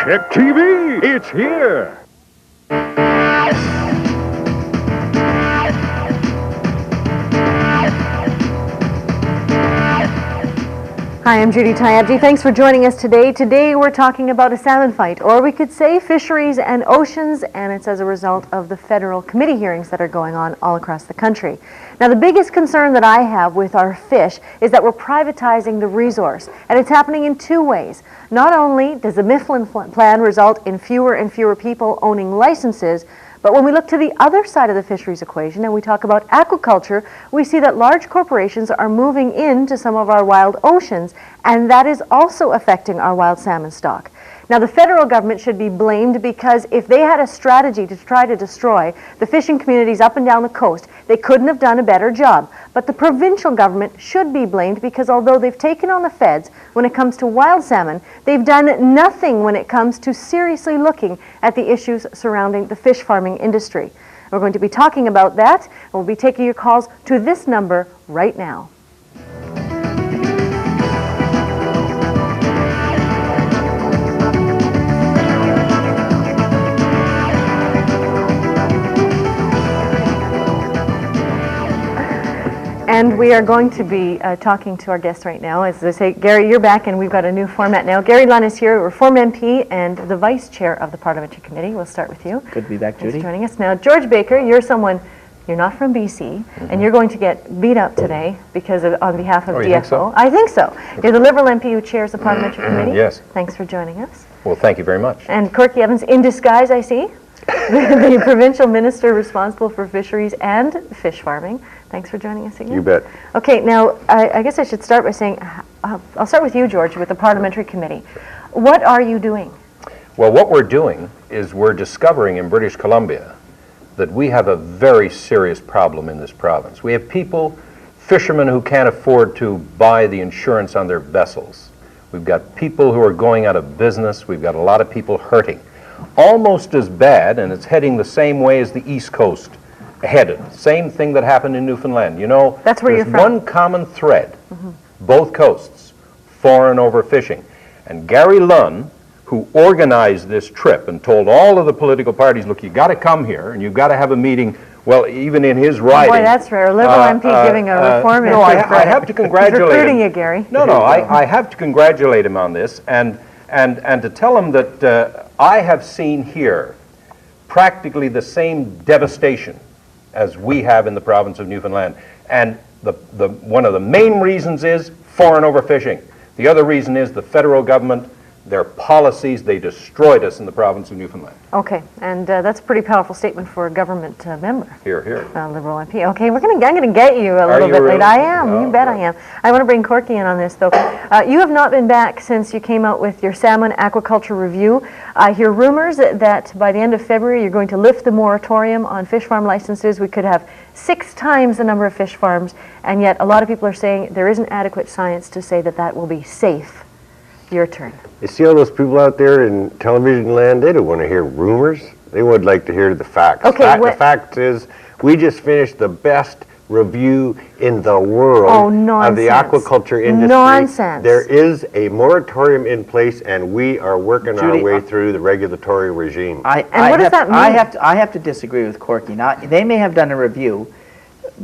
Check TV. It's here. Hi, I'm Judy Tyabji. Thanks for joining us today. Today we're talking about a salmon fight, or we could say fisheries and oceans, and it's as a result of the federal committee hearings that are going on all across the country. Now, the biggest concern that I have with our fish is that we're privatizing the resource, and it's happening in two ways. Not only does the Mifflin plan result in fewer and fewer people owning licenses, but when we look to the other side of the fisheries equation and we talk about aquaculture, we see that large corporations are moving into some of our wild oceans, and that is also affecting our wild salmon stock. Now, the federal government should be blamed because if they had a strategy to try to destroy the fishing communities up and down the coast, they couldn't have done a better job. But the provincial government should be blamed because although they've taken on the feds when it comes to wild salmon, they've done nothing when it comes to seriously looking at the issues surrounding the fish farming industry. We're going to be talking about that, and we'll be taking your calls to this number right now. And we are going to be talking to our guest right now. As I say, Gary, you're back, and we've got a new format now. Gary Lunn is here, Reform MP and the Vice Chair of the Parliamentary Committee. We'll start with you. Good to be back, Judy. Thanks for joining us. Now, George Baker, you're not from BC, and you're going to get beat up today because on behalf of DFO. You think so? I think so. You're the Liberal MP who chairs the Parliamentary Committee. Yes. Thanks for joining us. Well, thank you very much. And Corky Evans, in disguise, I see. The provincial minister responsible for fisheries and fish farming. Thanks for joining us again. You bet. Okay, now I guess I should start by saying, I'll start with you, George, with the Parliamentary Committee. What are you doing? Well, what we're doing is we're discovering in British Columbia that we have a very serious problem in this province. We have people, fishermen who can't afford to buy the insurance on their vessels. We've got people who are going out of business. We've got a lot of people hurting. Almost as bad, and it's heading the same way as the East Coast headed. Same thing that happened in Newfoundland. You know, that's where there's you're from. One common thread, both coasts, foreign overfishing. And Gary Lunn, who organized this trip and told all of the political parties, look, you got to come here and you've got to have a meeting. Well, even in his writing. Boy, that's rare. A Liberal MP giving a Reform MP. No, I have to congratulate him. He's recruiting you, Gary. No, I have to congratulate him on this and to tell him that I have seen here practically the same devastation as we have in the province of Newfoundland. And one of the main reasons is foreign overfishing. The other reason is the federal government, their policies, they destroyed us in the province of Newfoundland. Okay, and that's a pretty powerful statement for a government member. Here, here. Liberal MP. Okay, I'm going to get you a little bit late. I am. Oh, you bet I am. I want to bring Corky in on this, though. You have not been back since you came out with your salmon aquaculture review. I hear rumors that by the end of February you're going to lift the moratorium on fish farm licenses. We could have 6 times the number of fish farms, and yet a lot of people are saying there isn't adequate science to say that that will be safe. Your turn. You see all those people out there in television land, they don't want to hear rumors. They would like to hear the facts. Okay, the fact is, we just finished the best review in the world of the aquaculture industry. Nonsense. There is a moratorium in place, and we are working our way through the regulatory regime. What does that mean? I have to disagree with Corky. Now, they may have done a review,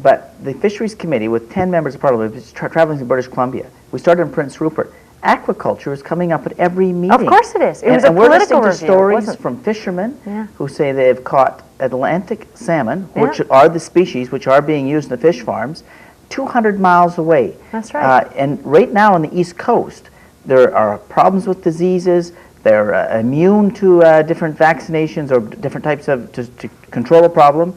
but the Fisheries Committee, with 10 members of Parliament, is traveling to British Columbia. We started in Prince Rupert. Aquaculture is coming up at every meeting. Of course it is. It was a political review. We're listening to stories from fishermen who say they've caught Atlantic salmon, which are the species which are being used in the fish farms, 200 miles away. That's right. And right now on the East Coast, there are problems with diseases. They're immune to different vaccinations or different types of to control a problem.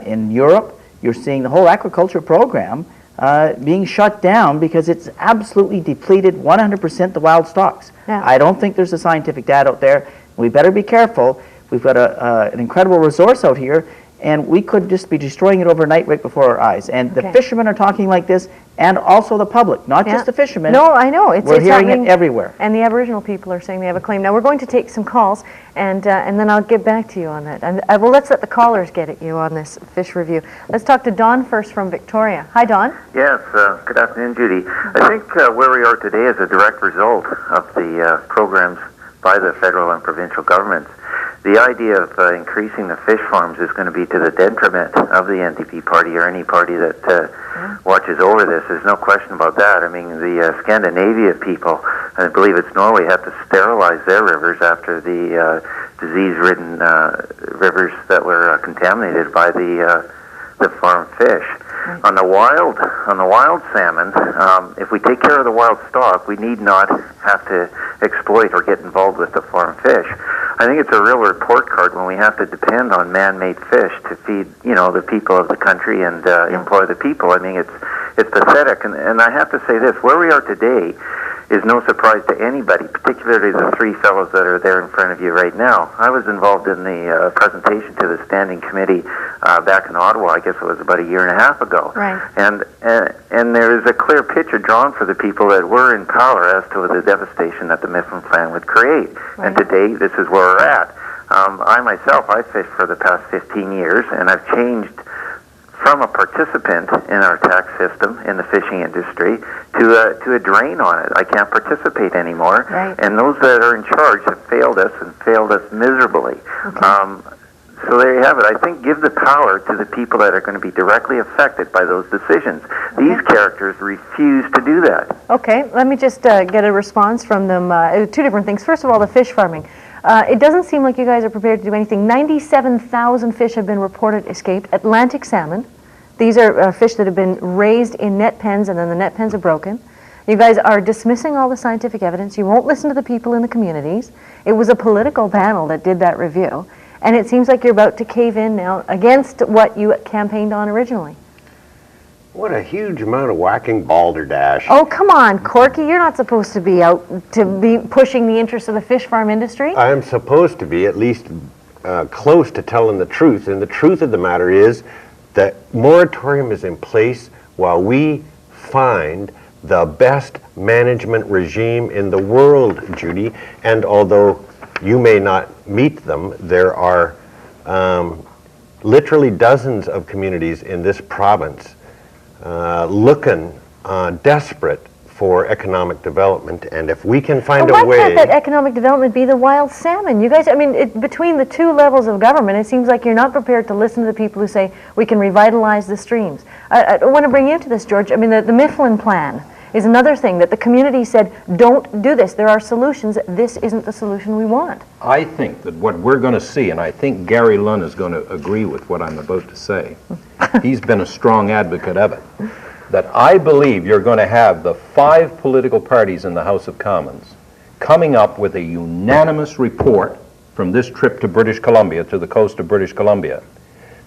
In Europe, you're seeing the whole aquaculture program being shut down because it's absolutely depleted 100% the wild stocks. Yeah. I don't think there's a scientific data out there. We better be careful. We've got an incredible resource out here, and we could just be destroying it overnight right before our eyes. And the fishermen are talking like this, and also the public, not just the fishermen. No, I know. We're hearing it everywhere. And the Aboriginal people are saying they have a claim. Now, we're going to take some calls, and then I'll get back to you on that. And well, let's let the callers get at you on this fish review. Let's talk to Don first from Victoria. Hi, Don. Yes, good afternoon, Judy. I think where we are today is a direct result of the programs by the federal and provincial governments. The idea of increasing the fish farms is going to be to the detriment of the NDP party or any party that watches over this. There's no question about that. I mean, the Scandinavia people, I believe it's Norway, have to sterilize their rivers after the disease-ridden rivers that were contaminated by the farm fish. Right. On the wild salmon, if we take care of the wild stock, we need not have to exploit or get involved with the farm fish. I think it's a real report card when we have to depend on man-made fish to feed, the people of the country and employ the people. I mean, it's pathetic. And I have to say this: where we are today is no surprise to anybody, particularly the three fellows that are there in front of you right now. I was involved in the presentation to the standing committee back in Ottawa, I guess it was about a year and a half ago. Right. And there is a clear picture drawn for the people that were in power as to the devastation that the Mifflin Plan would create. Right. And today, this is where we're at. I myself, I've fished for the past 15 years, and I've changed from a participant in our tax system in the fishing industry to a drain on it. I can't participate anymore. Right. And those that are in charge have failed us and failed us miserably. Okay. So there you have it. I think give the power to the people that are going to be directly affected by those decisions. Okay. These characters refuse to do that. Okay, let me just get a response from them. Two different things. First of all, the fish farming. It doesn't seem like you guys are prepared to do anything. 97,000 fish have been reported escaped. Atlantic salmon. These are fish that have been raised in net pens, and then the net pens are broken. You guys are dismissing all the scientific evidence. You won't listen to the people in the communities. It was a political panel that did that review. And it seems like you're about to cave in now against what you campaigned on originally. What a huge amount of whacking balderdash. Oh, come on, Corky. You're not supposed to be out to be pushing the interests of the fish farm industry. I am supposed to be at least close to telling the truth. And the truth of the matter is that moratorium is in place while we find the best management regime in the world, Judy. And although you may not meet them, there are literally dozens of communities in this province looking desperate for economic development, and if we can find a way... Why can't that economic development be the wild salmon? You guys, I mean, between the two levels of government, it seems like you're not prepared to listen to the people who say we can revitalize the streams. I want to bring you into this, George. I mean, the Mifflin Plan is another thing that the community said, don't do this. There are solutions. This isn't the solution we want. I think that what we're going to see, and I think Gary Lunn is going to agree with what I'm about to say, he's been a strong advocate of it, that I believe you're going to have the 5 political parties in the House of Commons coming up with a unanimous report from this trip to British Columbia, to the coast of British Columbia,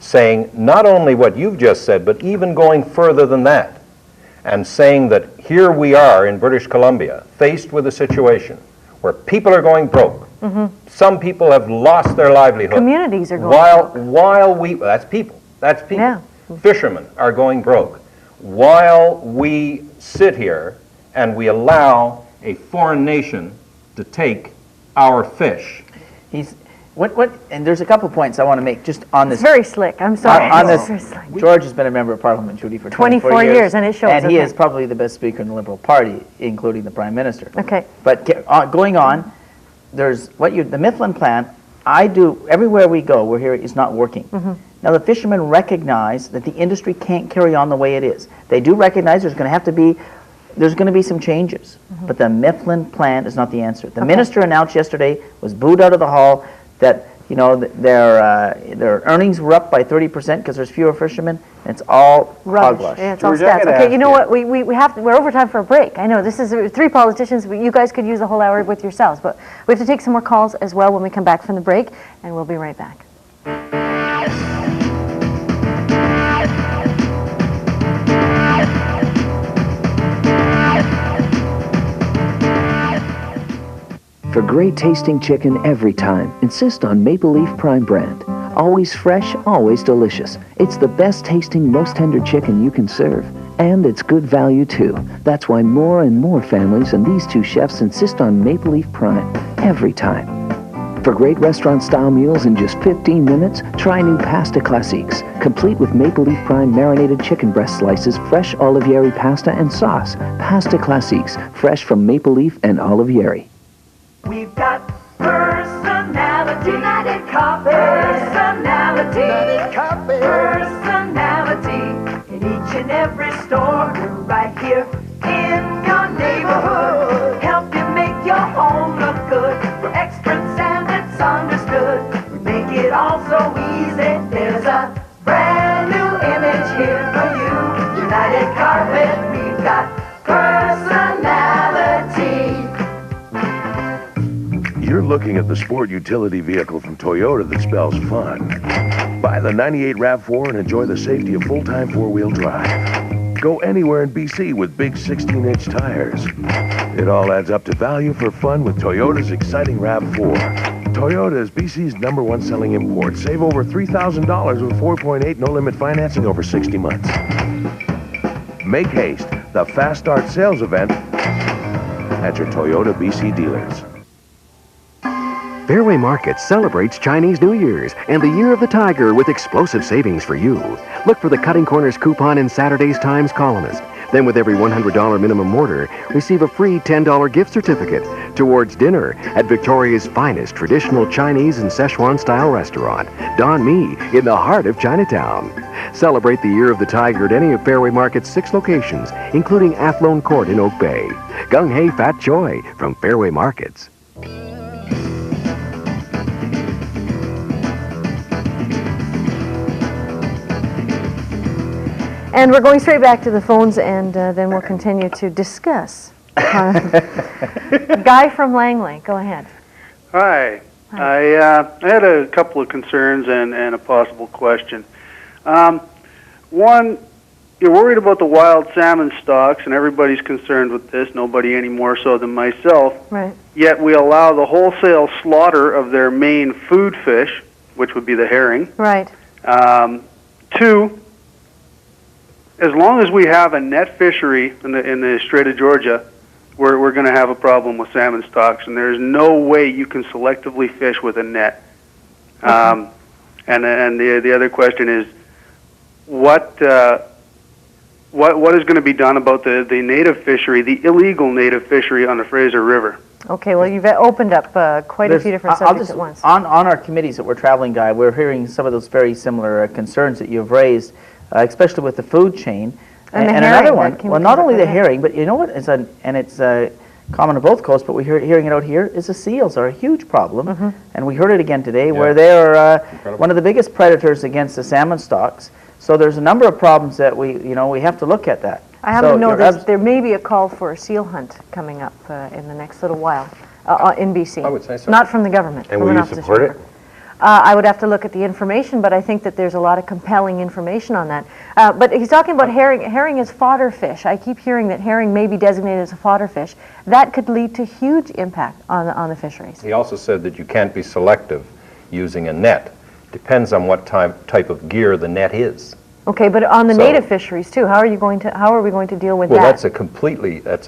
saying not only what you've just said, but even going further than that, and saying that here we are in British Columbia, faced with a situation where people are going broke. Mm-hmm. Some people have lost their livelihood. Communities are going broke. While we, that's people. Yeah. Fishermen are going broke. While we sit here and we allow a foreign nation to take our fish. And there's a couple points I want to make just on this. It's very slick. I'm sorry. On this, George has been a member of Parliament, Judy, for 24 years, and it shows. And he is probably the best speaker in the Liberal Party, including the Prime Minister. Okay. But going on, there's the Mifflin Plan. Everywhere we go, we're here. It's not working. Mm-hmm. Now the fishermen recognize that the industry can't carry on the way it is. They do recognize there's going to be some changes, mm-hmm. but the Mifflin Plan is not the answer. The minister announced yesterday, was booed out of the hall, that their earnings were up by 30% because there's fewer fishermen. And it's all hogwash. Yeah, it's all stats. Okay, you know what? We're over time for a break. I know this is 3 politicians. You guys could use a whole hour with yourselves, but we have to take some more calls as well when we come back from the break, and we'll be right back. For great tasting chicken every time, insist on Maple Leaf Prime brand. Always fresh, always delicious. It's the best tasting, most tender chicken you can serve. And it's good value too. That's why more and more families and these 2 chefs insist on Maple Leaf Prime every time. For great restaurant-style meals in just 15 minutes, try new Pasta Classiques, complete with Maple Leaf Prime marinated chicken breast slices, fresh Olivieri pasta and sauce. Pasta Classiques, fresh from Maple Leaf and Olivieri. We've got Personality. United Coffee. Personality. United Coffee. Personality. In each and every store, right here in your neighborhood. Help you make your home look good. We're experts and it's understood. We make it all so easy. There's a brand new image here for you. United Carpet, we've got personality. You're looking at the sport utility vehicle from Toyota that spells fun. Buy the 98 RAV4 and enjoy the safety of full-time four-wheel drive. Go anywhere in BC with big 16-inch tires. It all adds up to value for fun with Toyota's exciting RAV4. Toyota is BC's #1 selling import. Save over $3,000 with 4.8 no-limit financing over 60 months. Make haste. The Fast Start sales event at your Toyota BC dealers. Fairway Market celebrates Chinese New Year's and the Year of the Tiger with explosive savings for you. Look for the Cutting Corners coupon in Saturday's Times Columnist. Then with every $100 minimum order, receive a free $10 gift certificate towards dinner at Victoria's finest traditional Chinese and Szechuan-style restaurant, Don Mi, in the heart of Chinatown. Celebrate the Year of the Tiger at any of Fairway Market's 6 locations, including Athlone Court in Oak Bay. Gung Hei Fat Joy from Fairway Markets. And we're going straight back to the phones, and then we'll continue to discuss. Guy from Langley, go ahead. Hi. I had a couple of concerns and a possible question. One, you're worried about the wild salmon stocks, and everybody's concerned with this, nobody any more so than myself. Right. Yet we allow the wholesale slaughter of their main food fish, which would be the herring. Right. Two, as long as we have a net fishery in the Strait of Georgia, we're going to have a problem with salmon stocks, and there's no way you can selectively fish with a net. And the other question is, what is going to be done about the native fishery, the illegal native fishery on the Fraser River? Okay, well, you've opened up quite a few different subjects at once. On our committees that we're traveling, Guy, we're hearing some of those very similar concerns that you've raised, especially with the food chain. And another one, well, not only the herring, but you know what, it's common on both coasts, but we're hearing it out here, is the seals are a huge problem. And we heard it again today, where they are one of the biggest predators against the salmon stocks. So there's a number of problems that we have to look at that. I happen to know there may be a call for a seal hunt coming up in the next little while in BC. I would say so. Not from the government. And will you support it? I would have to look at the information, but I think that there's a lot of compelling information on that. But he's talking about herring. Herring is fodder fish. I keep hearing that herring may be designated as a fodder fish. That could lead to huge impact on the fisheries. He also said that you can't be selective using a net. Depends on what type of gear the net is. Okay, but on the native fisheries too, how are we going to deal with that? Well, that's a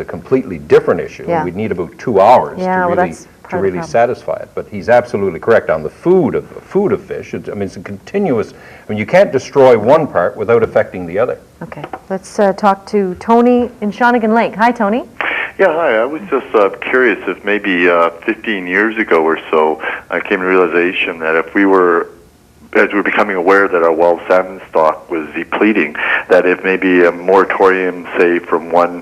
completely different issue. Yeah. We'd need about 2 hours to really that's satisfy it. But he's absolutely correct on the food of fish. It's a continuous. You can't destroy one part without affecting the other. Okay, let's talk to Tony in Shawnigan Lake. Hi, Tony. Yeah, hi. I was just curious if maybe 15 years ago or so, I came to the realization that as we were becoming aware that our wild salmon stock was depleting, that if maybe a moratorium, say, from one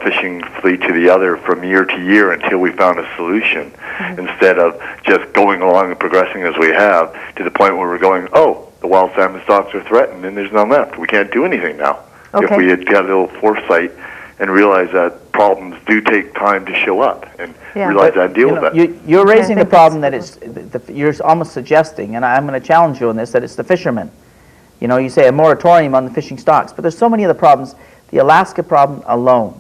fishing fleet to the other from year to year until we found a solution, instead of just going along and progressing as we have to the point where we're going, oh, the wild salmon stocks are threatened and there's none left. We can't do anything now. Okay. If we had got a little foresight and realized that problems do take time to show up and realize that and deal with that. You're raising the problem that you're almost suggesting, and I'm going to challenge you on this, that it's the fishermen. You say a moratorium on the fishing stocks, but there's so many other problems. The Alaska problem alone,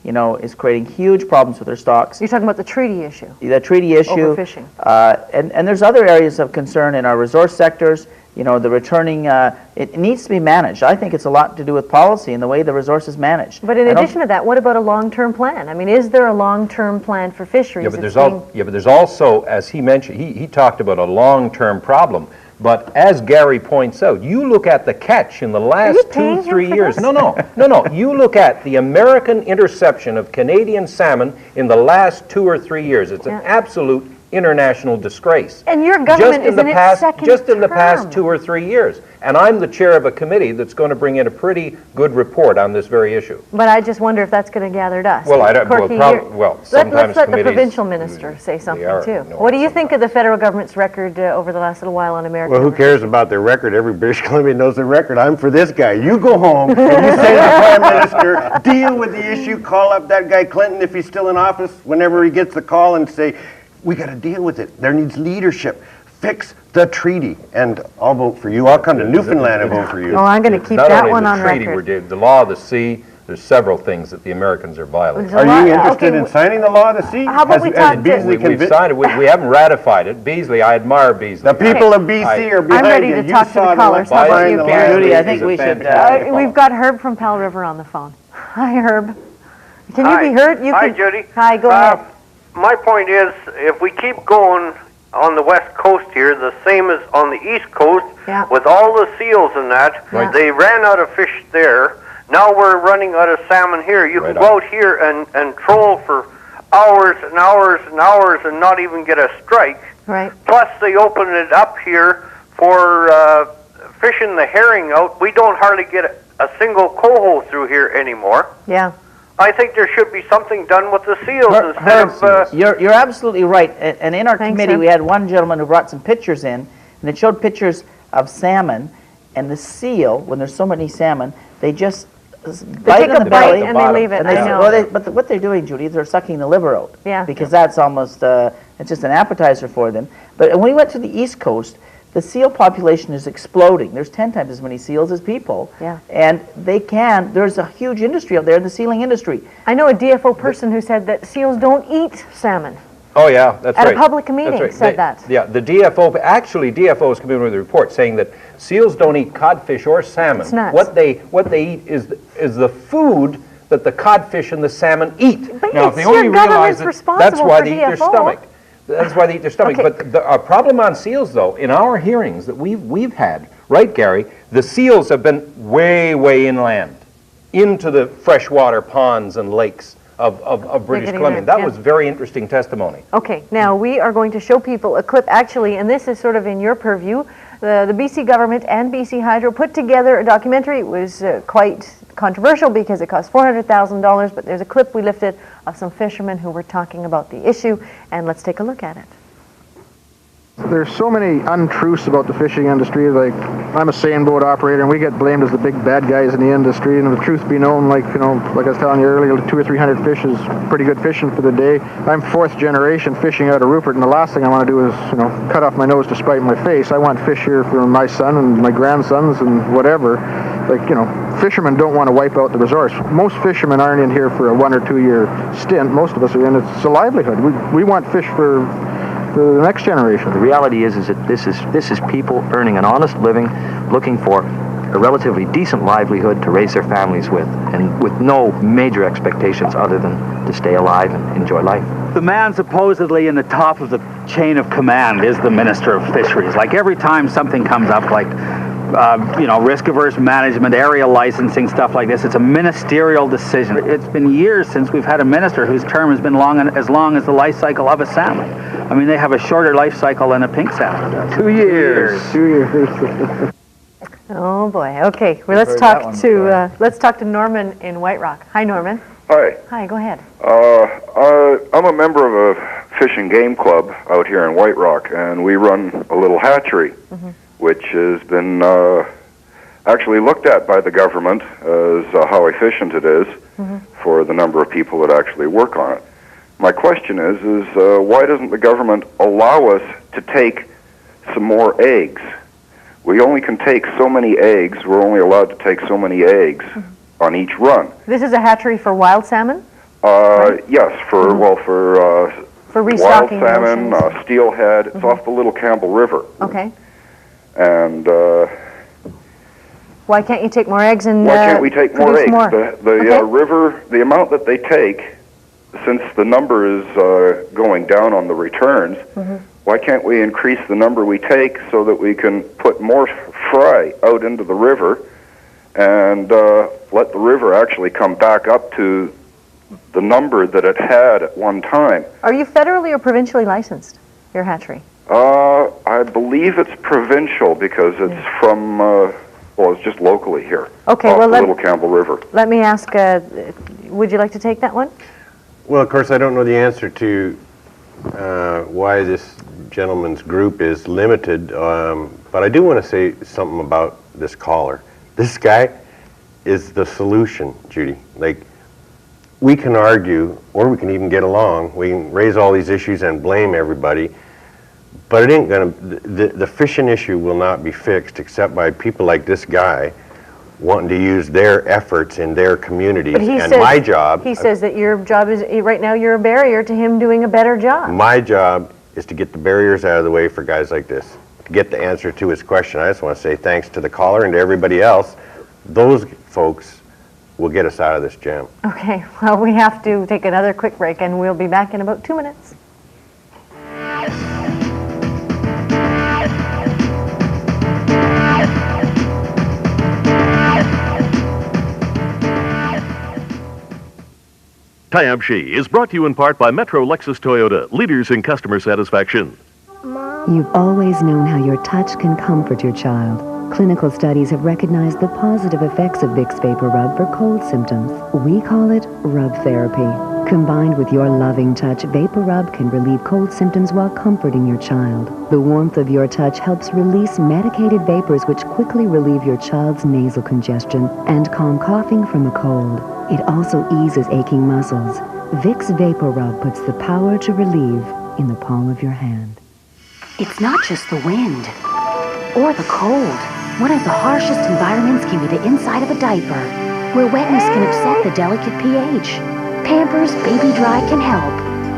is creating huge problems with their stocks. You're talking about the treaty issue. The treaty issue. Overfishing. And there's other areas of concern in our resource sectors. The returning, it needs to be managed. I think it's a lot to do with policy and the way the resource is managed. But in addition to that, what about a long-term plan? Is there a long-term plan for fisheries? Yeah, but there's also, as he mentioned, he talked about a long-term problem. But as Gary points out, you look at the catch in the last 2-3 years. No. You look at the American interception of Canadian salmon in the last 2 or 3 years. It's an absolute international disgrace. And your government is in its second Just in the past term. 2 or 3 years. And I'm the chair of a committee that's going to bring in a pretty good report on this very issue. But I just wonder if that's going to gather dust. Well, I don't, Corky, sometimes let's let the committees- provincial minister say something are, too. no, What do you think of the federal government's record over the last little while on American? Well, who cares about their record? Every British Columbian knows their record. I'm for this guy. You go home and you say to the Prime Minister, deal with the issue, call up that guy Clinton if he's still in office whenever he gets the call and say, we got to deal with it. There needs leadership. Fix the treaty. And I'll vote for you. I'll come to Newfoundland and vote for you. Oh, I'm going to keep Not that only one the on treaty record. we did, the law of the sea, there's several things that the Americans are violating. There's a Are you lot- interested okay, in signing the law of the sea? How about we talk to- Beasley We've signed it. We haven't ratified it. Beasley, I admire Beasley. The people of BC are behind I'm ready you. to You talk to saw the callers. How about sign you, the Gary? law of Judy, I the think sea. we should, We've got Herb from Pell River on the phone. Hi, Herb. Can Hi. you be heard? You Hi, can... Judy. Hi, go ahead. My point is, if we keep going on the west coast here, the same as on the east coast, Yeah. with all the seals and that, Right. they ran out of fish there. Now we're running out of salmon here. You Right can go out here and troll for hours and hours and hours and not even get a strike. Right. Plus, they open it up here for fishing the herring out. We don't hardly get a single coho through here anymore. Yeah. I think there should be something done with the seals Herb, instead of... you're absolutely right. And in our Thanks, committee, Herb. we had one gentleman who brought some pictures in, and it showed pictures of salmon, and the seal, when there's so many salmon, they just bite take in a the bite belly. and they leave it, and I know. But what they're doing, Judy, is they're sucking the liver out. Yeah. Because that's almost, it's just an appetizer for them. But when we went to the East Coast, the seal population is exploding. There's 10 times as many seals as people. Yeah. And there's a huge industry out there in the sealing industry. I know a DFO person who said that seals don't eat salmon. Oh, yeah, that's At a right. public meeting That's right. said that. Yeah, the DFO, actually, DFO has come in with a report saying that seals don't eat codfish or salmon. It's nuts. What they eat is the food that the codfish and the salmon eat. But Now, it's if they only your realize government's that, responsible that's why for they eat their DFO. stomach. That's why they eat their stomach. Okay. But the problem on seals, though, in our hearings that we've had, right, Gary, the seals have been way, way inland, into the freshwater ponds and lakes of British getting Columbia. there, That yeah. was very interesting testimony. Okay, now we are going to show people a clip actually, and this is sort of in your purview. The BC government and BC Hydro put together a documentary. It was quite controversial because it cost $400,000, but there's a clip we lifted of some fishermen who were talking about the issue, and let's take a look at it. There's so many untruths about the fishing industry. Like, I'm a seine boat operator, and we get blamed as the big bad guys in the industry. And the truth be known, like I was telling you earlier, 200 or 300 fish is pretty good fishing for the day. I'm fourth generation fishing out of Rupert, and the last thing I want to do is, cut off my nose to spite my face. I want fish here for my son and my grandsons and whatever. Like, fishermen don't want to wipe out the resource. Most fishermen aren't in here for a 1 or 2 year stint. Most of us are in. It's a livelihood. We want fish for the next generation. The reality is that this is people earning an honest living, looking for a relatively decent livelihood to raise their families with, and with no major expectations other than to stay alive and enjoy life. The man supposedly in the top of the chain of command is the Minister of Fisheries. Like every time something comes up, like risk-averse management, area licensing, stuff like this, it's a ministerial decision. It's been years since we've had a minister whose term has been as long as the life cycle of a salmon. I mean, they have a shorter life cycle than a pink salmon does. 2 years. 2 years. Oh boy. Okay. Well, let's heard that talk to Norman in White Rock. Hi, Norman. Hi. Hi. Go ahead. I'm a member of a fish and game club out here in White Rock, and we run a little hatchery, which has been actually looked at by the government as how efficient it is for the number of people that actually work on it. My question is why doesn't the government allow us to take some more eggs? We only can take so many eggs. We're only allowed to take so many eggs on each run. This is a hatchery for wild salmon? Yes, for For wild restocking salmon, the oceans? steelhead. It's off the Little Campbell River. Okay. And Why can't you take more eggs and why can't we take more produce eggs? more? The river, the amount that they take, since the number is going down on the returns, why can't we increase the number we take so that we can put more fry out into the river and let the river actually come back up to the number that it had at one time? Are you federally or provincially licensed? your hatchery? I believe it's provincial because it's from, well, it's just locally here. Okay, off well, the Little Campbell River. let me ask, would you like to take that one? Well, of course, I don't know the answer to why this gentleman's group is limited, but I do want to say something about this caller. This guy is the solution, Judy. Like, we can argue, or we can even get along. We can raise all these issues and blame everybody, but it ain't gonna, the fishing issue will not be fixed except by people like this guy wanting to use their efforts in their communities. But he And says, my job, he says that your job is, right now you're a barrier to him doing a better job. my job is to get the barriers out of the way for guys like this, to get the answer to his question. I just want to say thanks to the caller and to everybody else. Those folks will get us out of this jam. Okay, well, we have to take another quick break, and we'll be back in about 2 minutes. Tyabji is brought to you in part by Metro Lexus Toyota, leaders in customer satisfaction. You've always known how your touch can comfort your child. Clinical studies have recognized the positive effects of Vicks Vapor Rub for cold symptoms. We call it rub therapy. Combined with your loving touch, Vapor Rub can relieve cold symptoms while comforting your child. The warmth of your touch helps release medicated vapors which quickly relieve your child's nasal congestion and calm coughing from a cold. It also eases aching muscles. Vicks Vapor Rub puts the power to relieve in the palm of your hand. It's not just the wind or the cold. One of the harshest environments can be the inside of a diaper, where wetness can upset the delicate pH. Pampers Baby Dry can help.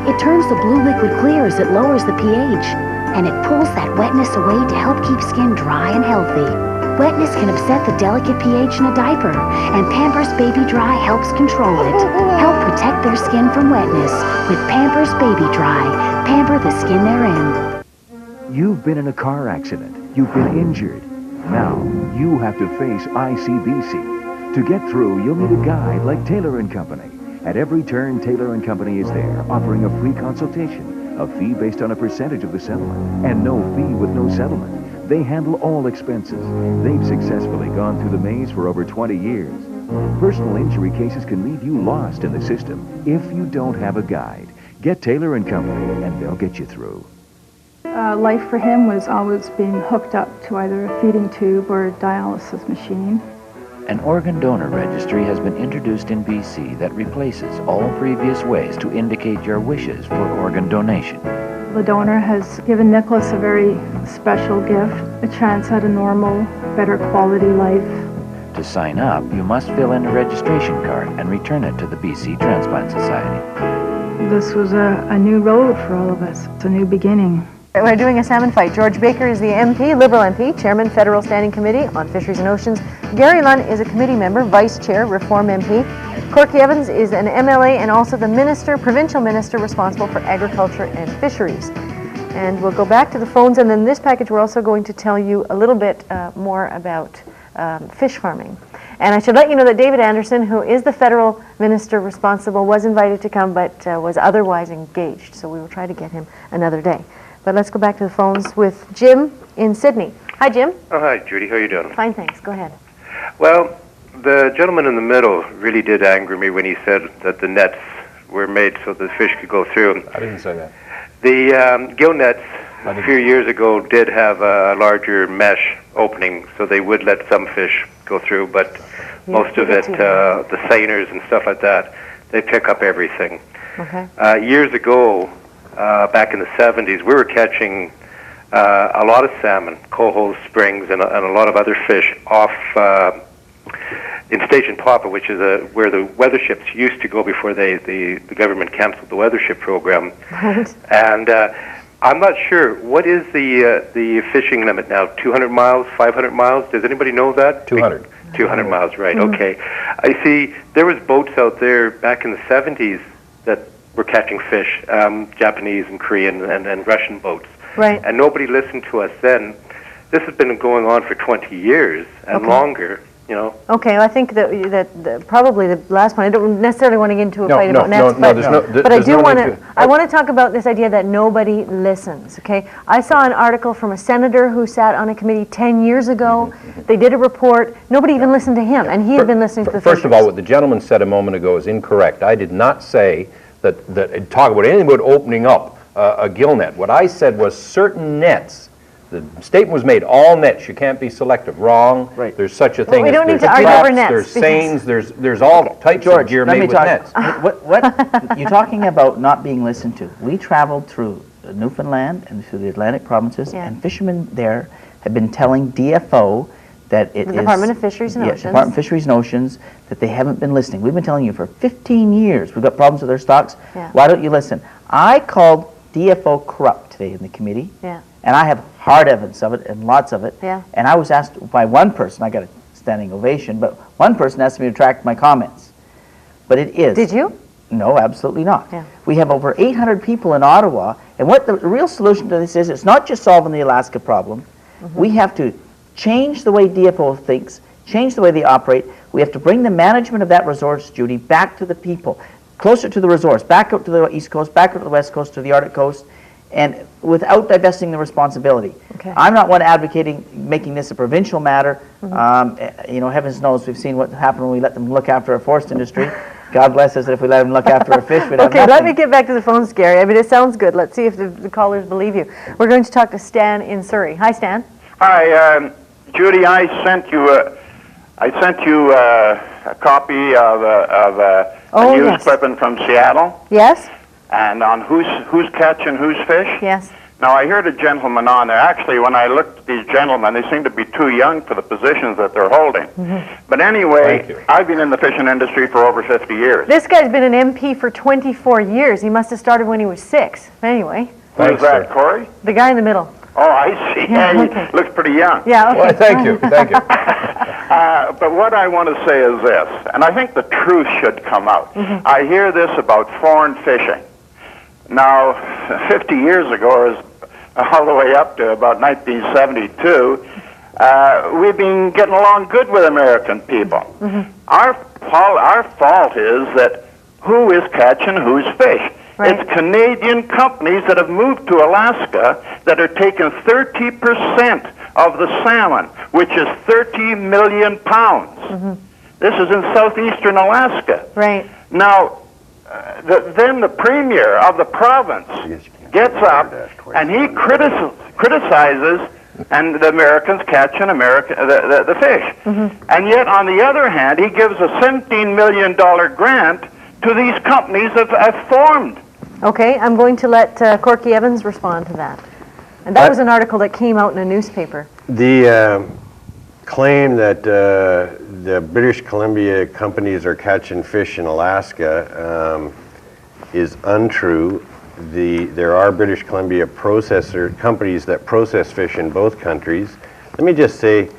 It turns the blue liquid clear as it lowers the pH, and it pulls that wetness away to help keep skin dry and healthy. Wetness can upset the delicate pH in a diaper, and Pampers Baby Dry helps control it. Help protect their skin from wetness with Pampers Baby Dry. Pamper the skin they're in. You've been in a car accident. You've been injured. Now, you have to face ICBC. To get through, you'll need a guide like Taylor & Company. At every turn, Taylor & Company is there, offering a free consultation, a fee based on a percentage of the settlement, and no fee with no settlement. They handle all expenses. They've successfully gone through the maze for over 20 years. Personal injury cases can leave you lost in the system if you don't have a guide. Get Taylor & Company, and they'll get you through. Life for him was always being hooked up to either a feeding tube or a dialysis machine. An organ donor registry has been introduced in BC that replaces all previous ways to indicate your wishes for organ donation. The donor has given Nicholas a very special gift, a chance at a normal, better quality life. To sign up, you must fill in a registration card and return it to the BC Transplant Society. This was a new road for all of us. It's a new beginning. We're doing a salmon fight. George Baker is the MP, Liberal MP, Chairman, Federal Standing Committee on Fisheries and Oceans. Gary Lunn is a committee member, Vice Chair, Reform MP. Corky Evans is an MLA and also the Minister, Provincial Minister responsible for Agriculture and Fisheries. And we'll go back to the phones, and then this package we're also going to tell you a little bit more about fish farming. And I should let you know that David Anderson, who is the Federal Minister responsible, was invited to come but was otherwise engaged. So we will try to get him another day. But let's go back to the phones with Jim in Sydney. Hi, Jim. Oh, hi, Judy. How are you doing? Fine, thanks. Go ahead. Well, the gentleman in the middle really did anger me when he said that the nets were made so the fish could go through. I didn't say that. The gill nets a few years ago did have a larger mesh opening, so they would let some fish go through, but most of it, the seiners and stuff like that, they pick up everything. Okay. Years ago, back in the 70s, we were catching a lot of salmon, coho, springs, and a lot of other fish off in Station Papa, which is where the weather ships used to go before the government canceled the weather ship program. Right. And I'm not sure, what is the fishing limit now? 200 miles, 500 miles? Does anybody know that? 200. 200 miles, right, okay. I see there was boats out there back in the 70s that were catching fish, Japanese and Korean and Russian boats. Right. And nobody listened to us then. This has been going on for 20 years and longer, You know. Okay, well, I think that probably the last one. I don't necessarily want to get into a fight about nets, but I do want to. I want to talk about this idea that nobody listens. Okay, I saw an article from a senator who sat on a committee 10 years ago. They did a report. Nobody even listened to him, and he had been listening to the. First of all, what the gentleman said a moment ago is incorrect. I did not say that talk about anything about opening up a gill net. What I said was certain nets. The statement was made, all nets, you can't be selective. Wrong. Right. There's such a thing we as don't need there's to argue over traps, nets, there's because- seines, there's all types of gear made with nets. What you're talking about not being listened to. We traveled through Newfoundland and through the Atlantic provinces, and fishermen there have been telling DFO that it The is... Department of Fisheries and Oceans. Department of Fisheries and Oceans, that they haven't been listening. We've been telling you for 15 years, we've got problems with our stocks. Yeah. Why don't you listen? I called DFO corrupt today in the committee. Yeah. And I have hard evidence of it and lots of it. Yeah. And I was asked by one person, I got a standing ovation, but one person asked me to retract my comments. But it is. Did you? No, absolutely not. Yeah. We have over 800 people in Ottawa, and what the real solution to this is, it's not just solving the Alaska problem. We have to change the way DFO thinks, change the way they operate. We have to bring the management of that resource, Judy, back to the people, closer to the resource, back out to the East Coast, back out to the West Coast, to the Arctic Coast, and without divesting the responsibility. Okay. I'm not one advocating making this a provincial matter. You know, heavens knows we've seen what happened when we let them look after our forest industry. God bless us if we let them look after our fish, we'd have Okay, nothing. let me get back to the phones, Gary. I mean, it sounds good. Let's see if the callers believe you. We're going to talk to Stan in Surrey. Hi, Stan. Hi, Judy. I sent you a copy of a news clipping from Seattle. Yes. And on who's catching whose fish. Yes. Now I heard a gentleman on there. Actually, when I looked at these gentlemen, they seem to be too young for the positions that they're holding. But anyway, I've been in the fishing industry for over 50 years. This guy's been an MP for 24 years. He must have started when he was 6. Anyway. Who's that, Corey? The guy in the middle. Oh, I see. Yeah, He looks pretty young. Yeah, okay. Well, thank you. But what I want to say is this, and I think the truth should come out. I hear this about foreign fishing. Now, 50 years ago, or all the way up to about 1972, we've been getting along good with American people. Our fault is that who is catching whose fish? Right. It's Canadian companies that have moved to Alaska that are taking 30% of the salmon, which is 30 million pounds. This is in southeastern Alaska. Right. Now, then the premier of the province gets up and he criticizes and the Americans catching the fish. And yet, on the other hand, he gives a $17 million grant to these companies that have formed. Okay, I'm going to let Corky Evans respond to that. And that was an article that came out in a newspaper. The claim that the British Columbia companies are catching fish in Alaska is untrue. There are British Columbia companies that process fish in both countries. Let me just say,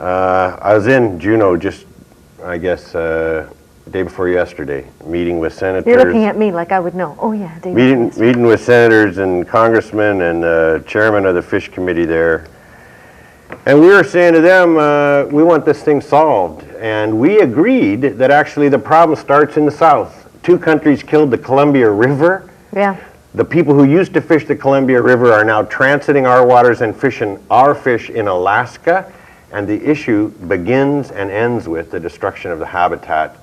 I was in Juneau just, I guess, day before yesterday, meeting with senators. You're looking at me like I would know. Oh, yeah. Meeting with senators and congressmen and the chairman of the fish committee there. And we were saying to them, we want this thing solved. And we agreed that actually the problem starts in the south. 2 countries killed the Columbia River. Yeah. The people who used to fish the Columbia River are now transiting our waters and fishing our fish in Alaska. And the issue begins and ends with the destruction of the habitat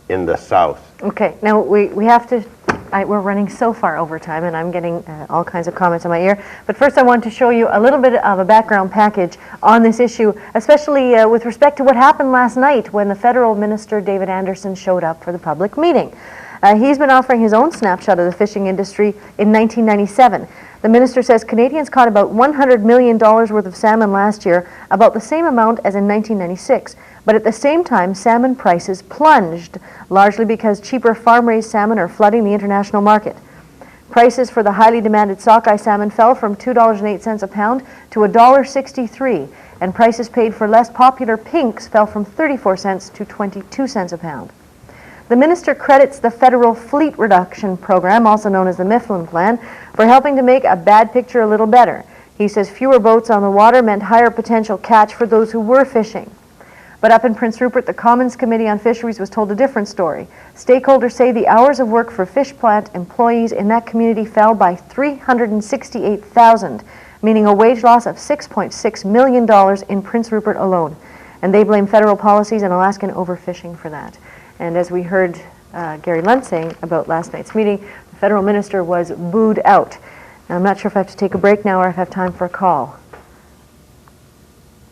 in the south. Okay, now we have to, we're running so far over time and I'm getting all kinds of comments in my ear. But first I want to show you a little bit of a background package on this issue, especially with respect to what happened last night when the federal minister, David Anderson, showed up for the public meeting. He's been offering his own snapshot of the fishing industry in 1997. The minister says Canadians caught about $100 million worth of salmon last year, about the same amount as in 1996. But at the same time, salmon prices plunged, largely because cheaper farm-raised salmon are flooding the international market. Prices for the highly demanded sockeye salmon fell from $2.08 a pound to $1.63, and prices paid for less popular pinks fell from 34 cents to 22 cents a pound. The minister credits the federal fleet reduction program, also known as the Mifflin Plan, for helping to make a bad picture a little better. He says fewer boats on the water meant higher potential catch for those who were fishing. But up in Prince Rupert, the Commons Committee on Fisheries was told a different story. Stakeholders say the hours of work for fish plant employees in that community fell by 368,000, meaning a wage loss of $6.6 million in Prince Rupert alone. And they blame federal policies and Alaskan overfishing for that. And as we heard Gary Lunt saying about last night's meeting, the federal minister was booed out. Now, I'm not sure if I have to take a break now or if I have time for a call.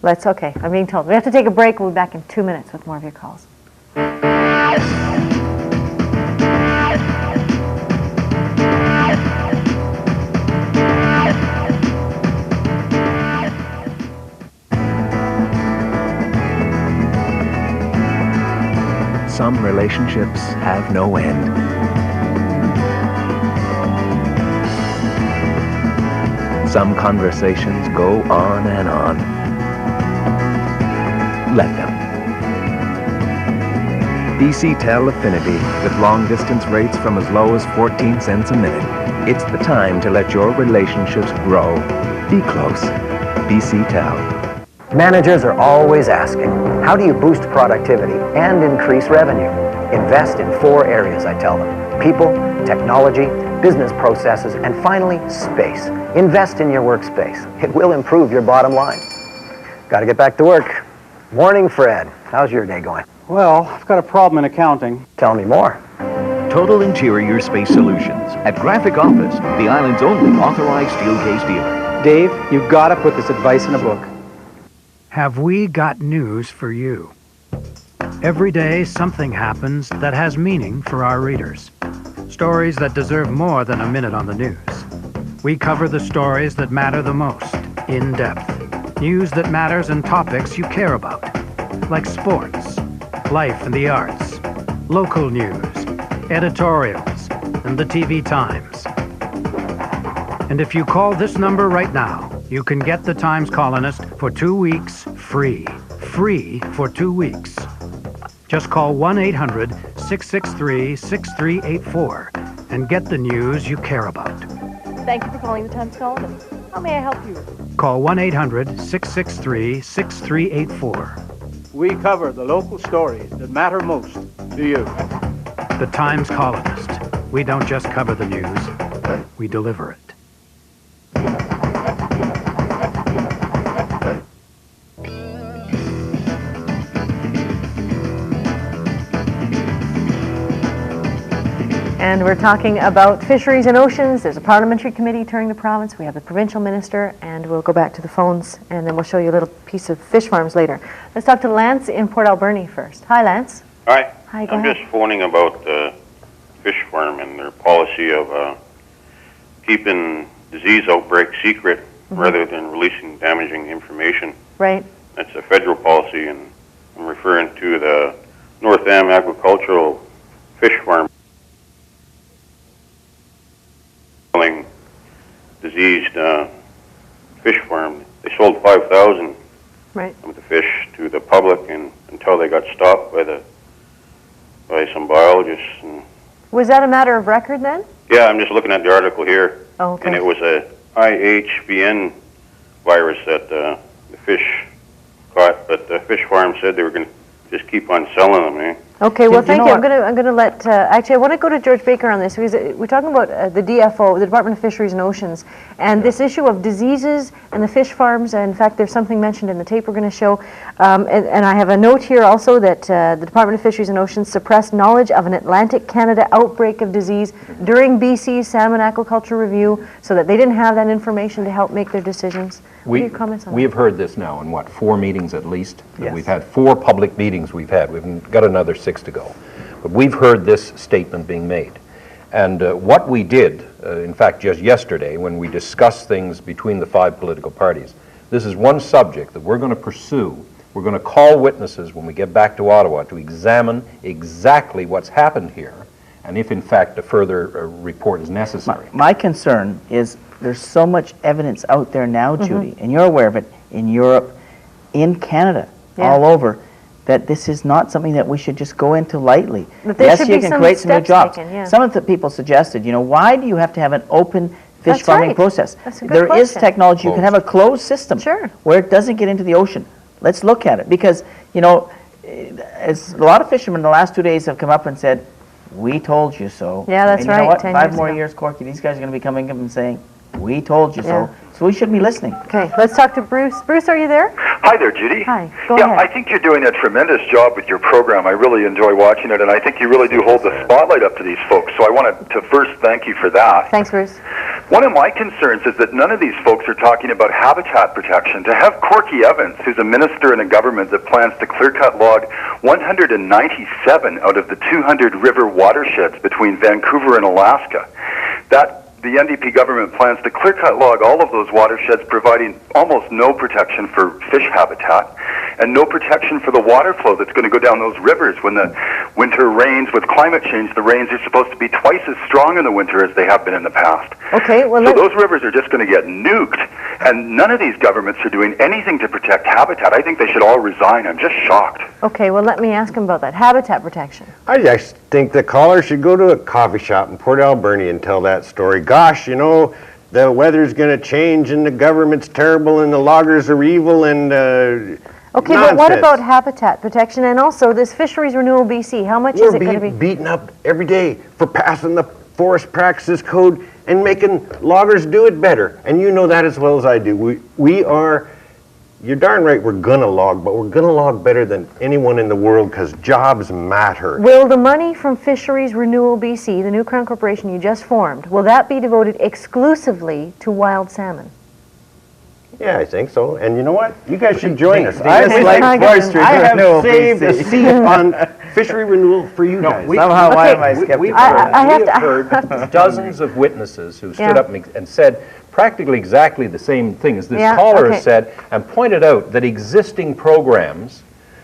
Okay, I'm being told. We have to take a break. We'll be back in 2 minutes with more of your calls. Some relationships have no end. Some conversations go on and on. Let them. BC Tel Affinity with long-distance rates from as low as 14 cents a minute. It's the time to let your relationships grow. Be close. BC Tel. Managers are always asking, how do you boost productivity and increase revenue? Invest in 4 areas, I tell them. People, technology, business processes, and finally, space. Invest in your workspace. It will improve your bottom line. Got to get back to work. Morning, Fred. How's your day going? Well, I've got a problem in accounting. Tell me more. Total Interior Space Solutions. At Graphic Office, the island's only authorized steel case dealer. Dave, you've got to put this advice in a book. Have we got news for you? Every day, something happens that has meaning for our readers. Stories that deserve more than a minute on the news. We cover the stories that matter the most, in depth. News that matters and topics you care about, like sports, life and the arts, local news, editorials, and the TV Times. And if you call this number right now, you can get the Times Colonist for 2 weeks free. Free for 2 weeks. Just call 1-800-663-6384 and get the news you care about. Thank you for calling the Times Colonist. How may I help you? Call 1-800-663-6384. We cover the local stories that matter most to you. The Times Colonist. We don't just cover the news, we deliver it. And we're talking about fisheries and oceans. There's a parliamentary committee touring the province. We have the provincial minister, and we'll go back to the phones, and then we'll show you a little piece of fish farms later. Let's talk to Lance in Port Alberni first. Hi, Lance. Hi. Hi, go I'm ahead. just phoning about the fish farm and their policy of keeping disease outbreaks secret rather than releasing damaging information. Right. That's a federal policy, and I'm referring to the North Am Agricultural Fish Farm. Diseased fish farm. They sold 5,000 right. of the fish to the public, and until they got stopped by some biologists. And Was that a matter of record then? yeah, I'm just looking at the article here, Oh, okay. and it was a IHVN virus that the fish caught, but the fish farm said they were going to just keep on selling them. Eh? Okay, well, thank you. I'm going to let, actually, I want to go to George Baker on this, because we're talking about the DFO, the Department of Fisheries and Oceans, and this issue of diseases and the fish farms. In fact, there's something mentioned in the tape we're going to show. And I have a note here also that the Department of Fisheries and Oceans suppressed knowledge of an Atlantic Canada outbreak of disease during BC's Salmon Aquaculture Review, so that they didn't have that information to help make their decisions. What are your comments on We that? have heard this now in, 4 meetings at least? Yes. We've had 4 public meetings we've had. We've got another 6 to go. But we've heard this statement being made. And what we did, in fact, just yesterday, when we discussed things between the 5 political parties, this is one subject that we're going to pursue. We're going to call witnesses when we get back to Ottawa to examine exactly what's happened here, and if, in fact, a further report is necessary. My concern is there's so much evidence out there now, Judy, and you're aware of it, in Europe, in Canada, all over, that this is not something that we should just go into lightly. But there Yes, should you be can some create some new steps jobs. taken, yeah. Some of the people suggested, why do you have to have an open fish That's farming right. process? That's a good There is question. technology. You can have a closed system where it doesn't get into the ocean. Let's look at it, because, as a lot of fishermen the last 2 days have come up and said, we told you so. Yeah, that's and you know right, what? 10 5 years more ago. years, Corky, these guys are going to be coming up and saying, we told you Yeah. so. So we should be listening. Okay, let's talk to Bruce. Bruce, are you there? Hi there, Judy. Hi, go yeah, ahead. I think you're doing a tremendous job with your program. I really enjoy watching it, and I think you really do hold the spotlight up to these folks. So I wanted to first thank you for that. Thanks, Bruce. One of my concerns is that none of these folks are talking about habitat protection. To have Corky Evans, who's a minister in a government that plans to clear-cut log 197 out of the 200 river watersheds between Vancouver and Alaska, that the NDP government plans to clear-cut log all of those watersheds, providing almost no protection for fish habitat and no protection for the water flow that's going to go down those rivers when the winter rains. With climate change, the rains are supposed to be twice as strong in the winter as they have been in the past. Okay, well, so those rivers are just going to get nuked, and none of these governments are doing anything to protect habitat. I think they should all resign. I'm just shocked. Okay, well, let me ask him about that. Habitat protection. I just think the caller should go to a coffee shop in Port Alberni and tell that story. Gosh, you know, the weather's going to change and the government's terrible and the loggers are evil and Okay, but what about habitat protection and also this Fisheries Renewal BC? How much is it going to be? We're beaten up every day for passing the Forest Practices Code and making loggers do it better. And you know that as well as I do. We are, you're darn right, we're going to log, but we're going to log better than anyone in the world because jobs matter. Will the money from Fisheries Renewal BC, the new Crown Corporation you just formed, will that be devoted exclusively to wild salmon? Yeah, I think so. And you know what? You guys should join us. I have saved a seat on fishery renewal for you guys. Somehow, why am I skeptical? We have heard dozens of witnesses who stood up and said practically exactly the same thing as this caller has said, and pointed out that existing programs,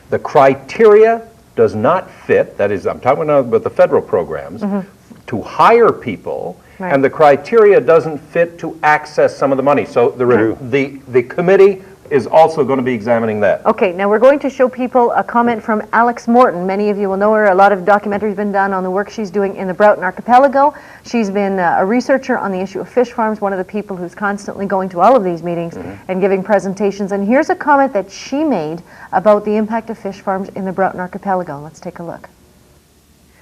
the criteria does not fit, that is, I'm talking about the federal programs, to hire people, and the criteria doesn't fit to access some of the money. So the committee is also going to be examining that. Okay, now we're going to show people a comment from Alex Morton. Many of you will know her. A lot of documentary has been done on the work she's doing in the Broughton Archipelago. She's been a researcher on the issue of fish farms, one of the people who's constantly going to all of these meetings and giving presentations. And here's a comment that she made about the impact of fish farms in the Broughton Archipelago. Let's take a look.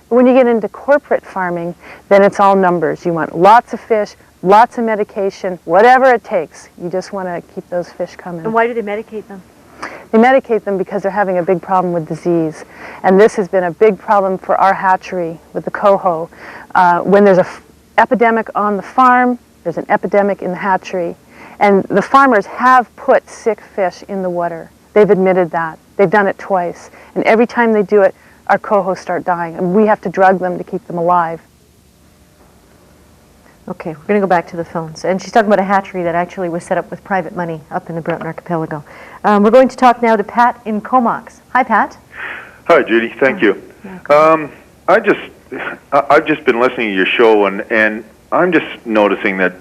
When you get into corporate farming, then it's all numbers. You want lots of fish, lots of medication, whatever it takes. You just want to keep those fish coming. And why do they medicate them? They medicate them because they're having a big problem with disease. And this has been a big problem for our hatchery with the coho. When there's an epidemic on the farm, there's an epidemic in the hatchery. And the farmers have put sick fish in the water. They've admitted that. They've done it twice. And every time they do it, our coho start dying, and we have to drug them to keep them alive. Okay, we're going to go back to the phones. And she's talking about a hatchery that actually was set up with private money up in the Broughton Archipelago. We're going to talk now to Pat in Comox. Hi, Pat. Hi, Judy. Thank you. I've just been listening to your show, and I'm just noticing that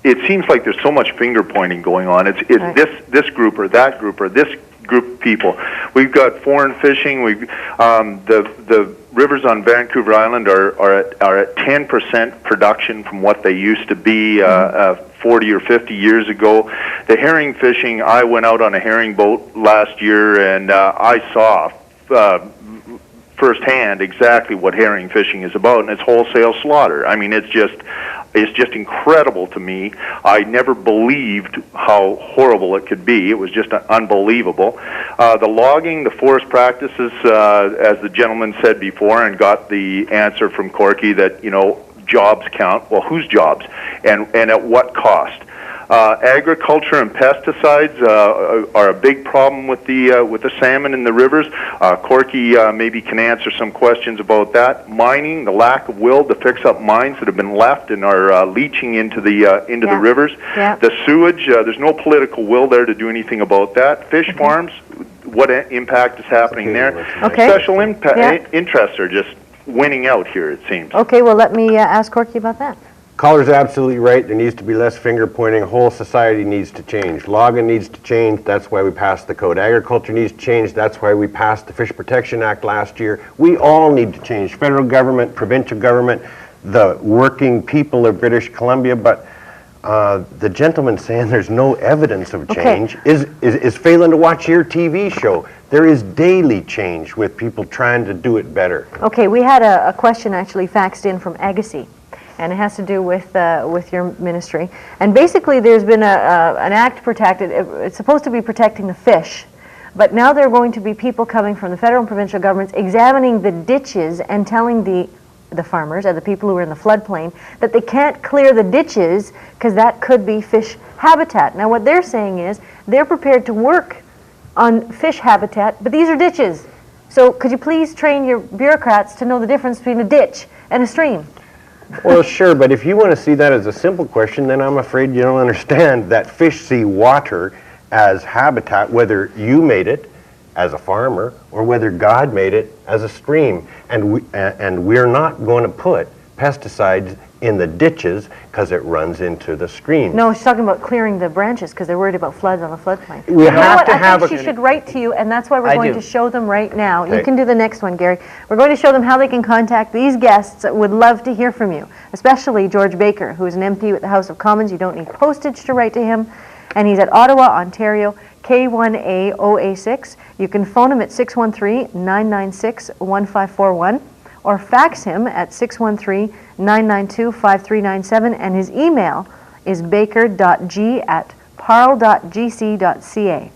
it seems like there's so much finger pointing going on. It's this group or that group or this group of people. We've got foreign fishing. We've the rivers on Vancouver Island are at 10% production from what they used to be 40 or 50 years ago. The herring fishing, I went out on a herring boat last year, and I saw firsthand exactly what herring fishing is about, and it's wholesale slaughter. I mean, it's just incredible to me. I never believed how horrible it could be. It was just unbelievable. The logging, the forest practices, as the gentleman said before, and got the answer from Corky that, you know, jobs count. Well, whose jobs? And at what cost? Agriculture and pesticides are a big problem with the salmon in the rivers. Corky maybe can answer some questions about that. Mining, the lack of will to fix up mines that have been left and are leaching into the rivers. The sewage, there's no political will there to do anything about that. Fish farms, what impact is happening there? Special interests are just winning out here, it seems. Okay, well, let me ask Corky about that. Caller's absolutely right. There needs to be less finger pointing. Whole society needs to change. Logging needs to change. That's why we passed the code. Agriculture needs to change. That's why we passed the Fish Protection Act last year. We all need to change. Federal government, provincial government, the working people of British Columbia. But the gentleman saying there's no evidence of change is failing to watch your TV show. There is daily change with people trying to do it better. Okay, we had a question actually faxed in from Agassiz, and it has to do with your ministry. And basically there's been an act protected, it's supposed to be protecting the fish, but now there are going to be people coming from the federal and provincial governments examining the ditches and telling the farmers and the people who are in the floodplain that they can't clear the ditches because that could be fish habitat. Now what they're saying is they're prepared to work on fish habitat, but these are ditches. So could you please train your bureaucrats to know the difference between a ditch and a stream? Well, sure, but if you want to see that as a simple question, then I'm afraid you don't understand that fish see water as habitat, whether you made it as a farmer or whether God made it as a stream. And we're not going to put pesticides in the ditches because it runs into the stream. No, she's talking about clearing the branches because they're worried about floods on the floodplain. We have to have I think she should write to you, and that's why we're going to show them right now. Okay. You can do the next one, Gary. We're going to show them how they can contact these guests that would love to hear from you, especially George Baker, who is an MP with the House of Commons. You don't need postage to write to him, and he's at Ottawa, Ontario, K1A 0A6. You can phone him at 613-996-1541 or fax him at 613-992-5397, and his email is baker.g@parle.gc.ca.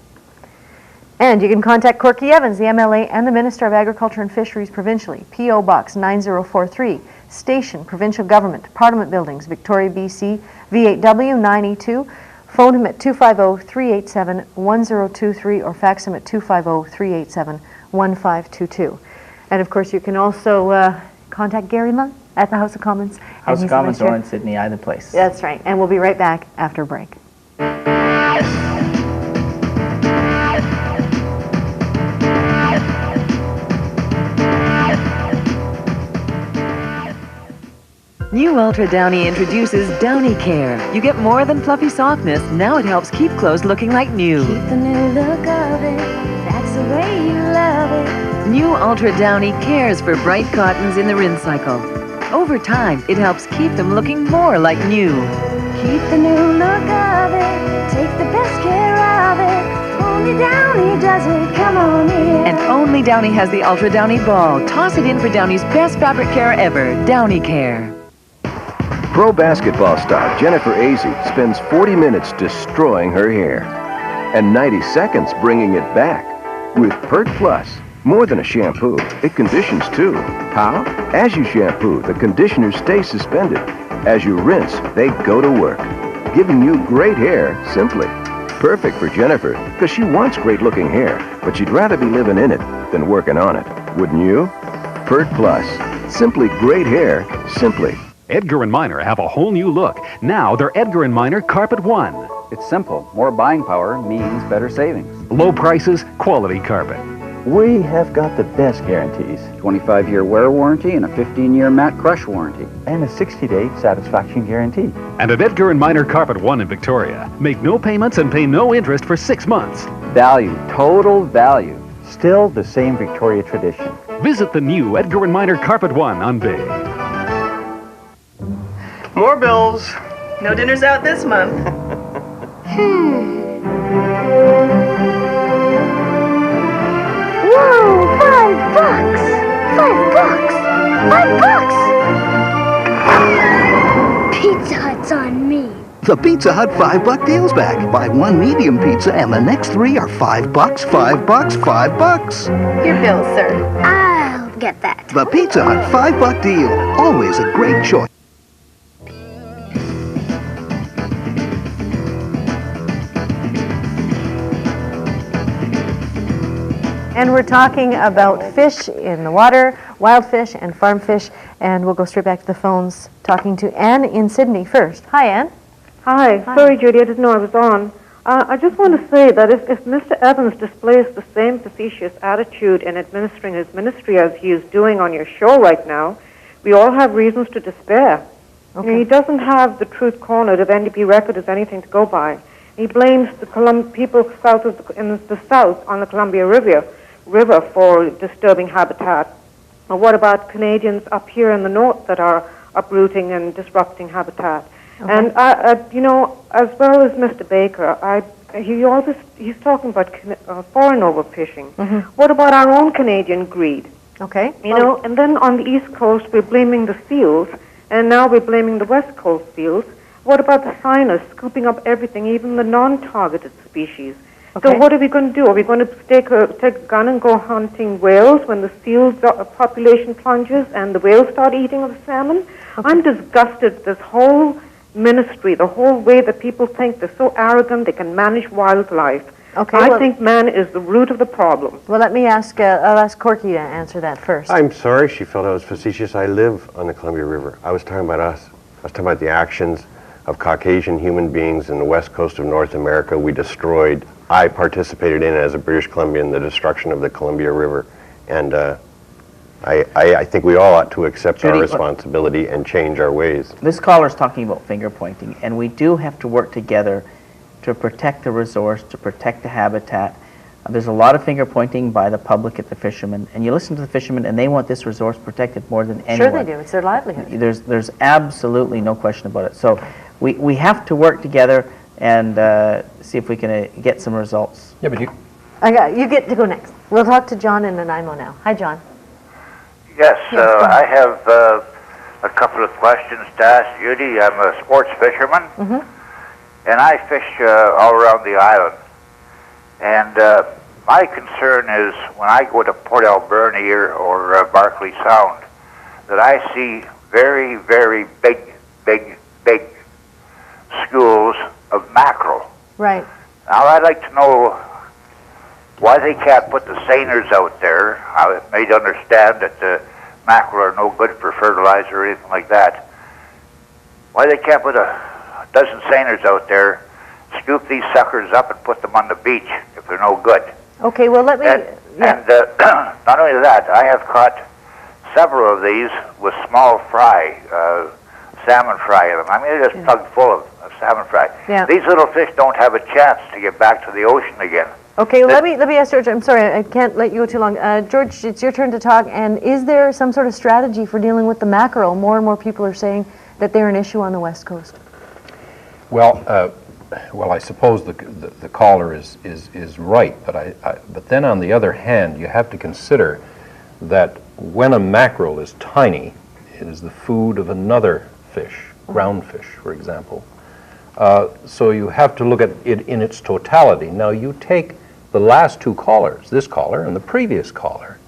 And you can contact Corky Evans, the MLA and the Minister of Agriculture and Fisheries provincially, P.O. Box 9043, Station, Provincial Government, Parliament Buildings, Victoria, BC, V8W 9E2. Phone him at 250-387-1023 or fax him at 250-387-1522. And of course, you can also contact Gary Lung at the House of Commons. House of Commons or in Sydney, either place. That's right. And we'll be right back after a break. New Ultra Downy introduces Downy Care. You get more than fluffy softness. Now it helps keep clothes looking like new. Keep the new look of it. That's the way you love it. New Ultra Downy cares for bright cottons in the rinse cycle. Over time, it helps keep them looking more like new. Keep the new look of it. Take the best care of it. Only Downy does it. Come on in. And only Downy has the Ultra Downy ball. Toss it in for Downy's best fabric care ever. Downy Care. Pro basketball star Jennifer Azzi spends 40 minutes destroying her hair and 90 seconds bringing it back with Pert Plus. More than a shampoo, it conditions too. How? As you shampoo, the conditioners stay suspended. As you rinse, they go to work, giving you great hair simply. Perfect for Jennifer, because she wants great-looking hair, but she'd rather be living in it than working on it. Wouldn't you? Pert Plus. Simply great hair, simply. Edgar and Minor have a whole new look. Now they're Edgar and Minor Carpet One. It's simple. More buying power means better savings. Low prices, quality carpet. We have got the best guarantees. 25-year wear warranty and a 15-year mat crush warranty. And a 60-day satisfaction guarantee. And at Edgar and Minor Carpet One in Victoria, make no payments and pay no interest for 6 months. Value, total value. Still the same Victoria tradition. Visit the new Edgar and Minor Carpet One on Bay. More bills. No dinners out this month. Whoa, $5! $5! Pizza Hut's on me. The Pizza Hut $5 deal's back. Buy one medium pizza and the next 3 are $5, $5, $5. Your bill, sir. I'll get that. The Pizza Hut $5 deal. Always a great choice. And we're talking about fish in the water, wild fish and farm fish, and we'll go straight back to the phones, talking to Anne in Sydney first. Hi, Anne. Hi. Sorry, Judy, I didn't know I was on. I just want to say that if Mr. Evans displays the same facetious attitude in administering his ministry as he is doing on your show right now, we all have reasons to despair. Okay. You know, he doesn't have the truth cornered if NDP record is anything to go by. He blames the people south of in the south on the Columbia River for disturbing habitat. Or what about Canadians up here in the north that are uprooting and disrupting habitat? Okay. And, you know, as well as Mr. Baker, he's talking about foreign overfishing. What about our own Canadian greed? Okay. You know, and then on the East Coast, we're blaming the seals, and now we're blaming the West Coast seals. What about the scientists scooping up everything, even the non-targeted species? Okay. So what are we going to do? Are we going to take a gun and go hunting whales when the seal population plunges and the whales start eating of the salmon? Okay. I'm disgusted at this whole ministry, the whole way that people think they're so arrogant they can manage wildlife. Okay, I think man is the root of the problem. Well, let me ask, I'll ask Corky to answer that first. I'm sorry she felt I was facetious. I live on the Columbia River. I was talking about us. I was talking about the actions of Caucasian human beings in the west coast of North America. We destroyed, I participated in as a British Columbian, the destruction of the Columbia River. And I think we all ought to accept Judy, our responsibility and change our ways. This caller's talking about finger pointing, and we do have to work together to protect the resource, to protect the habitat. There's a lot of finger pointing by the public at the fishermen, and you listen to the fishermen and they want this resource protected more than anyone. Sure they do, it's their livelihood. There's absolutely no question about it. So we have to work together and see if we can get some results. Yeah, but you get to go next. We'll talk to John in Nanaimo now. Hi, John. Yes, I have a couple of questions to ask Judy. I'm a sports fisherman, and I fish all around the island. And my concern is when I go to Port Alberni or Barclay Sound, that I see very, very big schools of mackerel. Right. Now, I'd like to know why they can't put the seiners out there. I made understand that the mackerel are no good for fertilizer or anything like that. Why they can't put a dozen seiners out there, scoop these suckers up and put them on the beach if they're no good. Okay, well let me... And not only that, I have caught several of these with small fry, salmon fry in them. I mean, they're just plugged full of salmon fry. Yeah. These little fish don't have a chance to get back to the ocean again. Okay, well, let me ask George. I'm sorry, I can't let you go too long. George, it's your turn to talk. And is there some sort of strategy for dealing with the mackerel? More and more people are saying that they're an issue on the West Coast. Well, I suppose the caller is right, but then on the other hand, you have to consider that when a mackerel is tiny, it is the food of another fish, groundfish, for example. So you have to look at it in its totality. Now, you take the last two callers, this caller and the previous caller,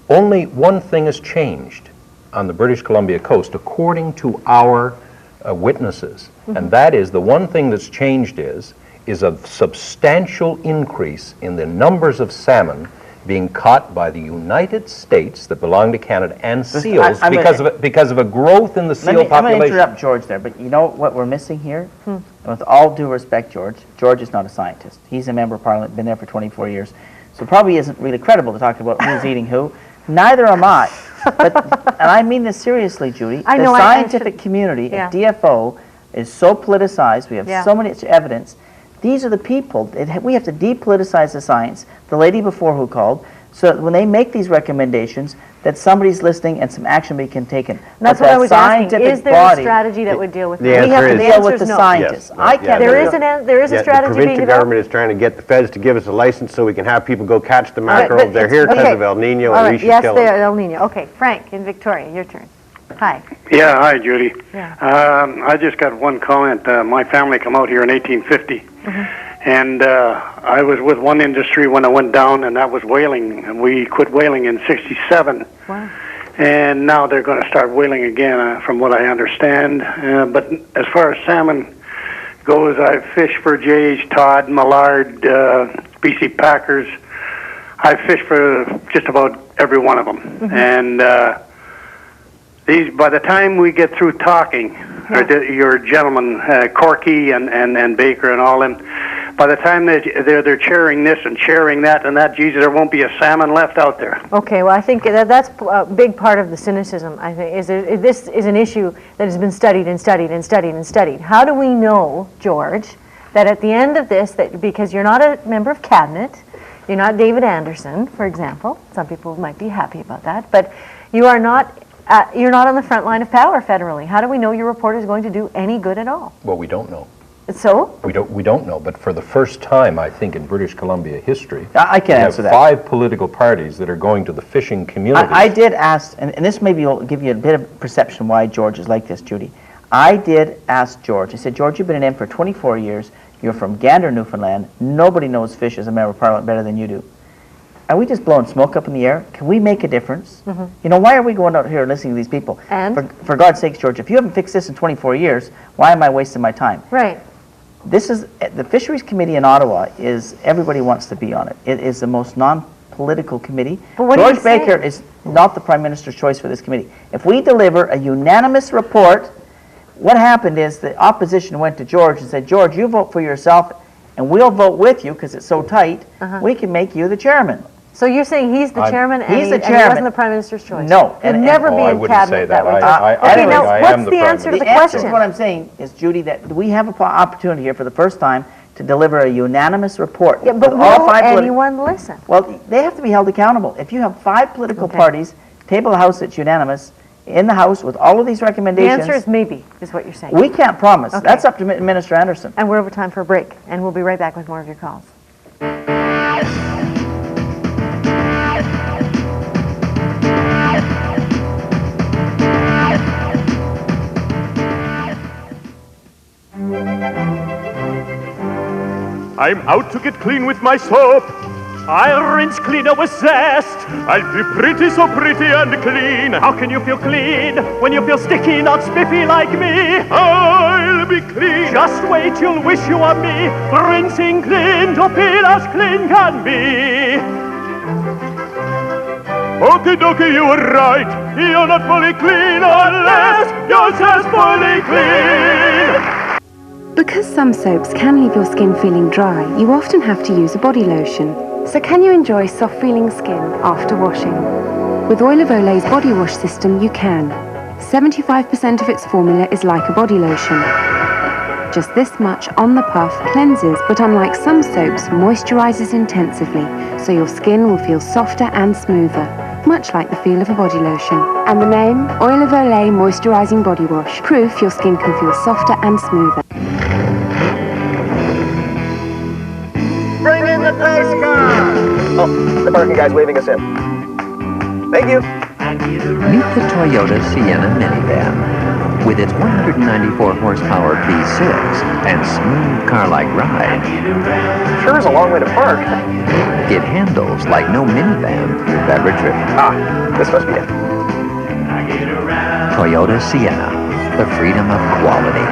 only one thing has changed on the British Columbia coast, according to our witnesses, and that is the one thing that's changed is a substantial increase in the numbers of salmon being caught by the United States that belong to Canada and seals because of a growth in the seal population. I'm going to interrupt George there, but you know what we're missing here? And with all due respect, George is not a scientist. He's a member of Parliament, been there for 24 years, so probably isn't really credible to talk about who's eating who. Neither am I. And I mean this seriously, Judy. The scientific community at DFO is so politicized. We have so much evidence. These are the people. We have to depoliticize the science. The lady before who called, so that when they make these recommendations, that somebody's listening and some action be taken. And that's what I was asking. Is there a strategy that would deal with that? We have to deal with the scientists. Yes. I can't. There is a strategy the provincial government is trying to get the feds to give us a license so we can have people go catch the mackerel. They're here because of El Nino, and we should kill them. Yes, they're El Nino. Okay, Frank in Victoria, your turn. Hi. Yeah, hi, Judy. Yeah. I just got one comment. My family came out here in 1850. And I was with one industry when I went down, and that was whaling. And we quit whaling in '67. Wow. And now they're going to start whaling again, from what I understand. But as far as salmon goes, I fish for jays, Todd, Mallard, BC Packers. I fish for just about every one of them. And these, by the time we get through talking, your gentlemen, Corky and Baker and all them, by the time they're chairing this and chairing that and that, Jesus, there won't be a salmon left out there. Okay, well, I think that's a big part of the cynicism, I think, this is an issue that has been studied and studied and studied and studied. How do we know, George, that at the end of this, that because you're not a member of cabinet, you're not David Anderson, for example, some people might be happy about that, but you're not on the front line of power federally. How do we know your report is going to do any good at all? Well, we don't know. So? We don't know, but for the first time, I think, in British Columbia history, I can we answer have that. 5 political parties that are going to the fishing community. I did ask, and this maybe will give you a bit of perception why George is like this, Judy. I did ask George. I said, George, you've been in for 24 years. You're from Gander, Newfoundland. Nobody knows fish as a member of Parliament better than you do. Are we just blowing smoke up in the air? Can we make a difference? You know, why are we going out here listening to these people? And? For God's sakes, George, if you haven't fixed this in 24 years, why am I wasting my time? Right. This is, the Fisheries Committee in Ottawa is, everybody wants to be on it. It is the most non-political committee. But what do you George Baker is not the Prime Minister's choice for this committee. If we deliver a unanimous report, what happened is the opposition went to George and said, George, you vote for yourself and we'll vote with you because it's so tight, we can make you the chairman. So you're saying he's the chairman and, he's the and he chairman. wasn't the Prime Minister's choice? No. He'd never be I in wouldn't cabinet say that. way. Okay, now, I what's am the the Prime answer to the The answer question? to what I'm saying is, Judy, that we have an opportunity here for the first time to deliver a unanimous report. Yeah, but with all will 5 anyone listen? Well, they have to be held accountable. If you have 5 political parties, table a House that's unanimous, in the House with all of these The recommendations. answer is maybe, is what you're saying. We can't promise. Okay. That's up to Minister Anderson. And we're over time for a break, and we'll be right back with more of your calls. I'm out to get clean with my soap. I'll rinse cleaner with zest. I'll be pretty, so pretty and clean. How can you feel clean when you feel sticky, not spiffy like me? I'll be clean. Just wait, you'll wish you were me. Rinsing clean to feel as clean can be. Okie dokie, you were right. You're not fully clean unless you're just fully clean. Because some soaps can leave your skin feeling dry, you often have to use a body lotion. So can you enjoy soft-feeling skin after washing? With Oil of Olay's body wash system, you can. 75% of its formula is like a body lotion. Just this much on the puff cleanses, but unlike some soaps, moisturizes intensively, so your skin will feel softer and smoother, much like the feel of a body lotion. And the name? Oil of Olay Moisturizing Body Wash. Proof your skin can feel softer and smoother. Bring in the pace car! Oh, the parking guy's waving us in. Thank you. Meet the Toyota Sienna minivan. With its 194 horsepower V6 and smooth car-like ride, Sure is a long way to park. it handles like no minivan you've ever driven. Ah, this must be it. Toyota Sienna, the freedom of quality.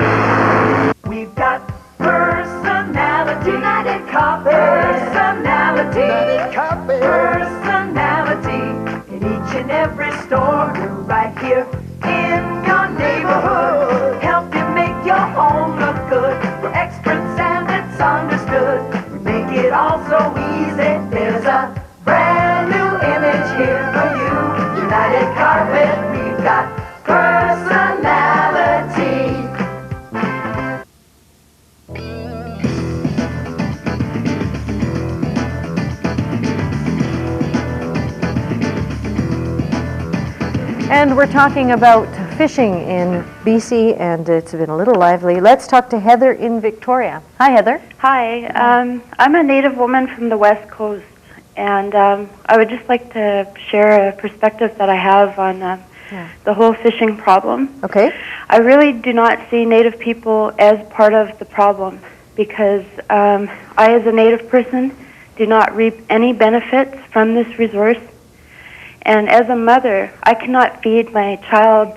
We've got personality. United Coffee. Personality. United Coffee. Personality. In each and every store, we're right here in your neighborhood. Help you make your home look good. We're experts and it's understood. We make it all so easy. There's a brand new image here for you. United Carpet, we've got personality. And we're talking about fishing in BC, and it's been a little lively. Let's talk to Heather in Victoria. Hi, Heather. Hi, I'm a Native woman from the West Coast, and I would just like to share a perspective that I have on the whole fishing problem. Okay. I really do not see Native people as part of the problem because I, as a Native person, do not reap any benefits from this resource. And as a mother, I cannot feed my child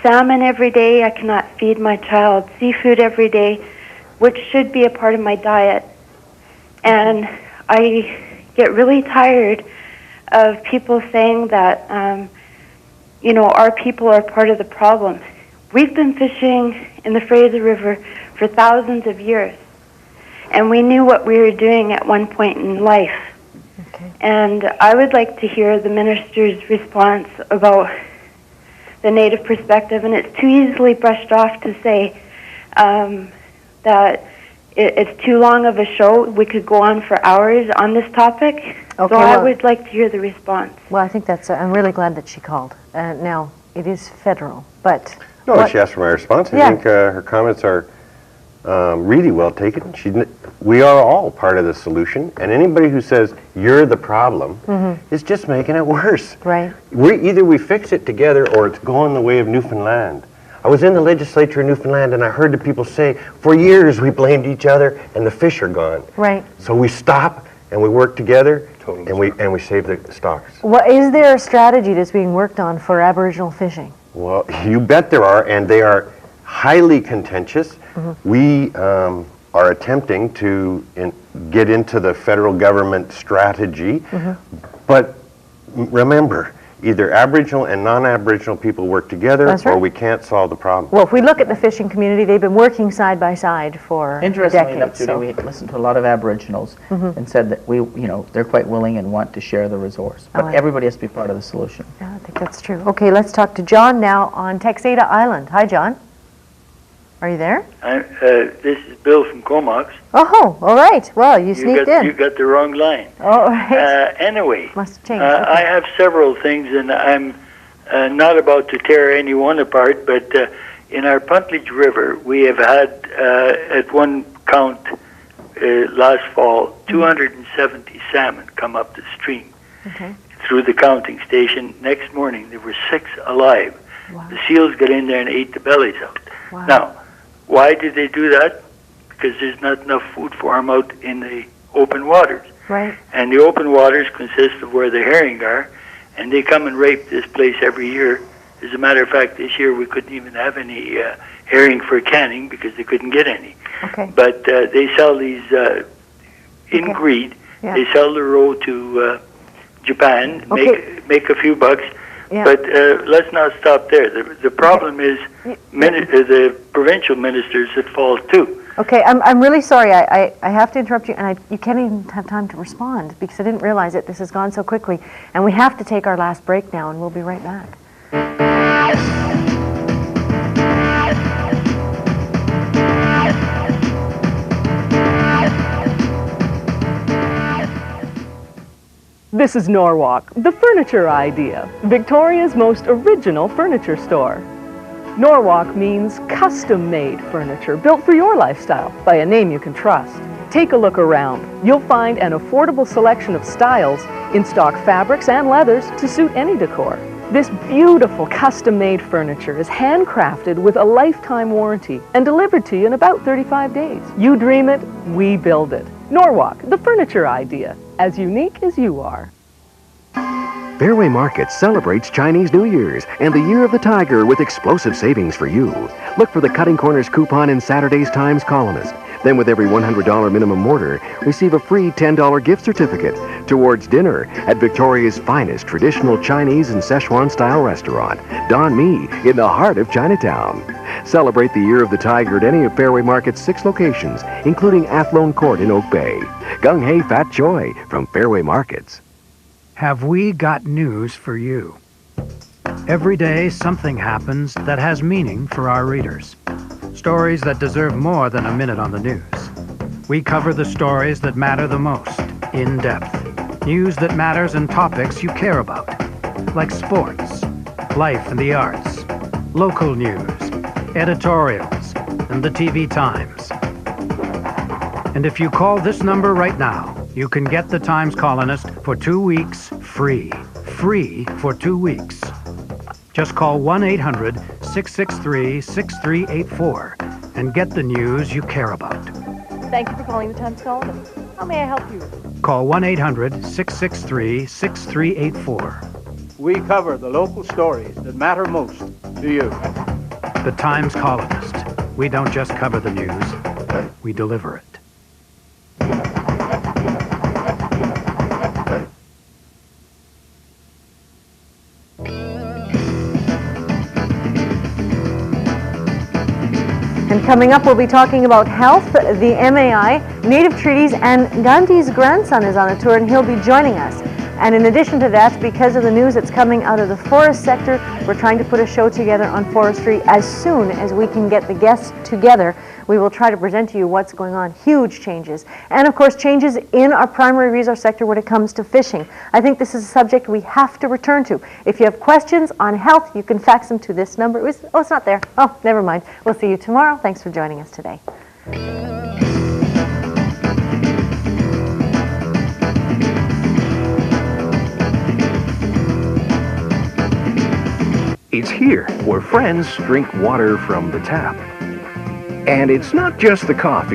salmon every day. I cannot feed my child seafood every day, which should be a part of my diet. And I get really tired of people saying that, you know, our people are part of the problem. We've been fishing in the Fraser River for thousands of years, and we knew what we were doing at one point in life. And I would like to hear the minister's response about the Native perspective, and it's too easily brushed off to say that it's too long of a show. We could go on for hours on this topic. Okay, so I well- would like to hear the response. Well, I think that's, I'm really glad that she called. Now, it is federal, but... No, what- she asked for my response. I Yeah. think her comments are really well taken. We are all part of the solution, and anybody who says you're the problem is just making it worse. Right. Either we fix it together or it's going the way of Newfoundland. I was in the legislature in Newfoundland and I heard the people say, for years we blamed each other and the fish are gone. Right. So we stop and we work together and we save the stocks. Well, is there a strategy that's being worked on for Aboriginal fishing? Well, you bet there are, and they are highly contentious. We are attempting to get into the federal government strategy, but remember, either Aboriginal and non-Aboriginal people work together, or we can't solve the problem. Well, if we look at the fishing community, they've been working side by side for Interestingly enough, decades. Judy, we listened to a lot of Aboriginals and said that they're quite willing and want to share the resource, but everybody has to be part of the solution. Yeah, I think that's true. Okay, let's talk to John now on Texada Island. Hi, John. Are you there? This is Bill from Comox. Oh, all right. Well, you sneaked in. You got the wrong line. All right. Anyway, must have changed. I have several things, and I'm not about to tear any one apart, but in our Puntledge River, we have had, at one count last fall, 270 salmon come up the stream through the counting station. Next morning, there were 6 alive. Wow. The seals got in there and ate the bellies out. Wow. Now, why did they do that? Because there's not enough food for them out in the open waters. Right. And the open waters consist of where the herring are, and they come and rape this place every year. As a matter of fact, this year we couldn't even have any herring for canning because they couldn't get any. Okay. But they sell these in greed. Yeah. They sell the roe to Japan, make a few bucks. Yeah. But let's not stop there. The problem is the provincial ministers at fault too. Okay, I'm really sorry. I have to interrupt you, and you can't even have time to respond because I didn't realize it. This has gone so quickly. And we have to take our last break now, and we'll be right back. This is Norwalk, the furniture idea, Victoria's most original furniture store. Norwalk means custom-made furniture built for your lifestyle by a name you can trust. Take a look around. You'll find an affordable selection of styles, in-stock fabrics and leathers to suit any decor. This beautiful custom-made furniture is handcrafted with a lifetime warranty and delivered to you in about 35 days. You dream it, we build it. Norwalk, the furniture idea, as unique as you are. Fairway Market celebrates Chinese New Year's and the Year of the Tiger with explosive savings for you. Look for the Cutting Corners coupon in Saturday's Times Colonist. Then with every $100 minimum order, receive a free $10 gift certificate towards dinner at Victoria's finest traditional Chinese and Szechuan-style restaurant, Don Mi, in the heart of Chinatown. Celebrate the Year of the Tiger at any of Fairway Market's 6 locations, including Athlone Court in Oak Bay. Gung Hei Fat Joy from Fairway Markets. Have we got news for you? Every day something happens that has meaning for our readers. Stories that deserve more than a minute on the news. We cover the stories that matter the most, in depth. News that matters and topics you care about, like sports, life and the arts, local news, editorials, and the TV Times. And if you call this number right now, you can get the Times Colonist for 2 weeks free. Free for 2 weeks. Just call 1-800-663-6384 and get the news you care about. Thank you for calling the Times Colonist. How may I help you? Call 1-800-663-6384. We cover the local stories that matter most to you. The Times Colonist. We don't just cover the news, we deliver it. And coming up, we'll be talking about health, the MAI, native treaties, and Gandhi's grandson is on a tour and he'll be joining us. And in addition to that, because of the news that's coming out of the forest sector, we're trying to put a show together on forestry. As soon as we can get the guests together, we will try to present to you what's going on. Huge changes. And of course, changes in our primary resource sector when it comes to fishing. I think this is a subject we have to return to. If you have questions on health, you can fax them to this number. Oh, it's not there. Oh, never mind. We'll see you tomorrow. Thanks for joining us today. It's here where friends drink water from the tap. And it's not just the coffee.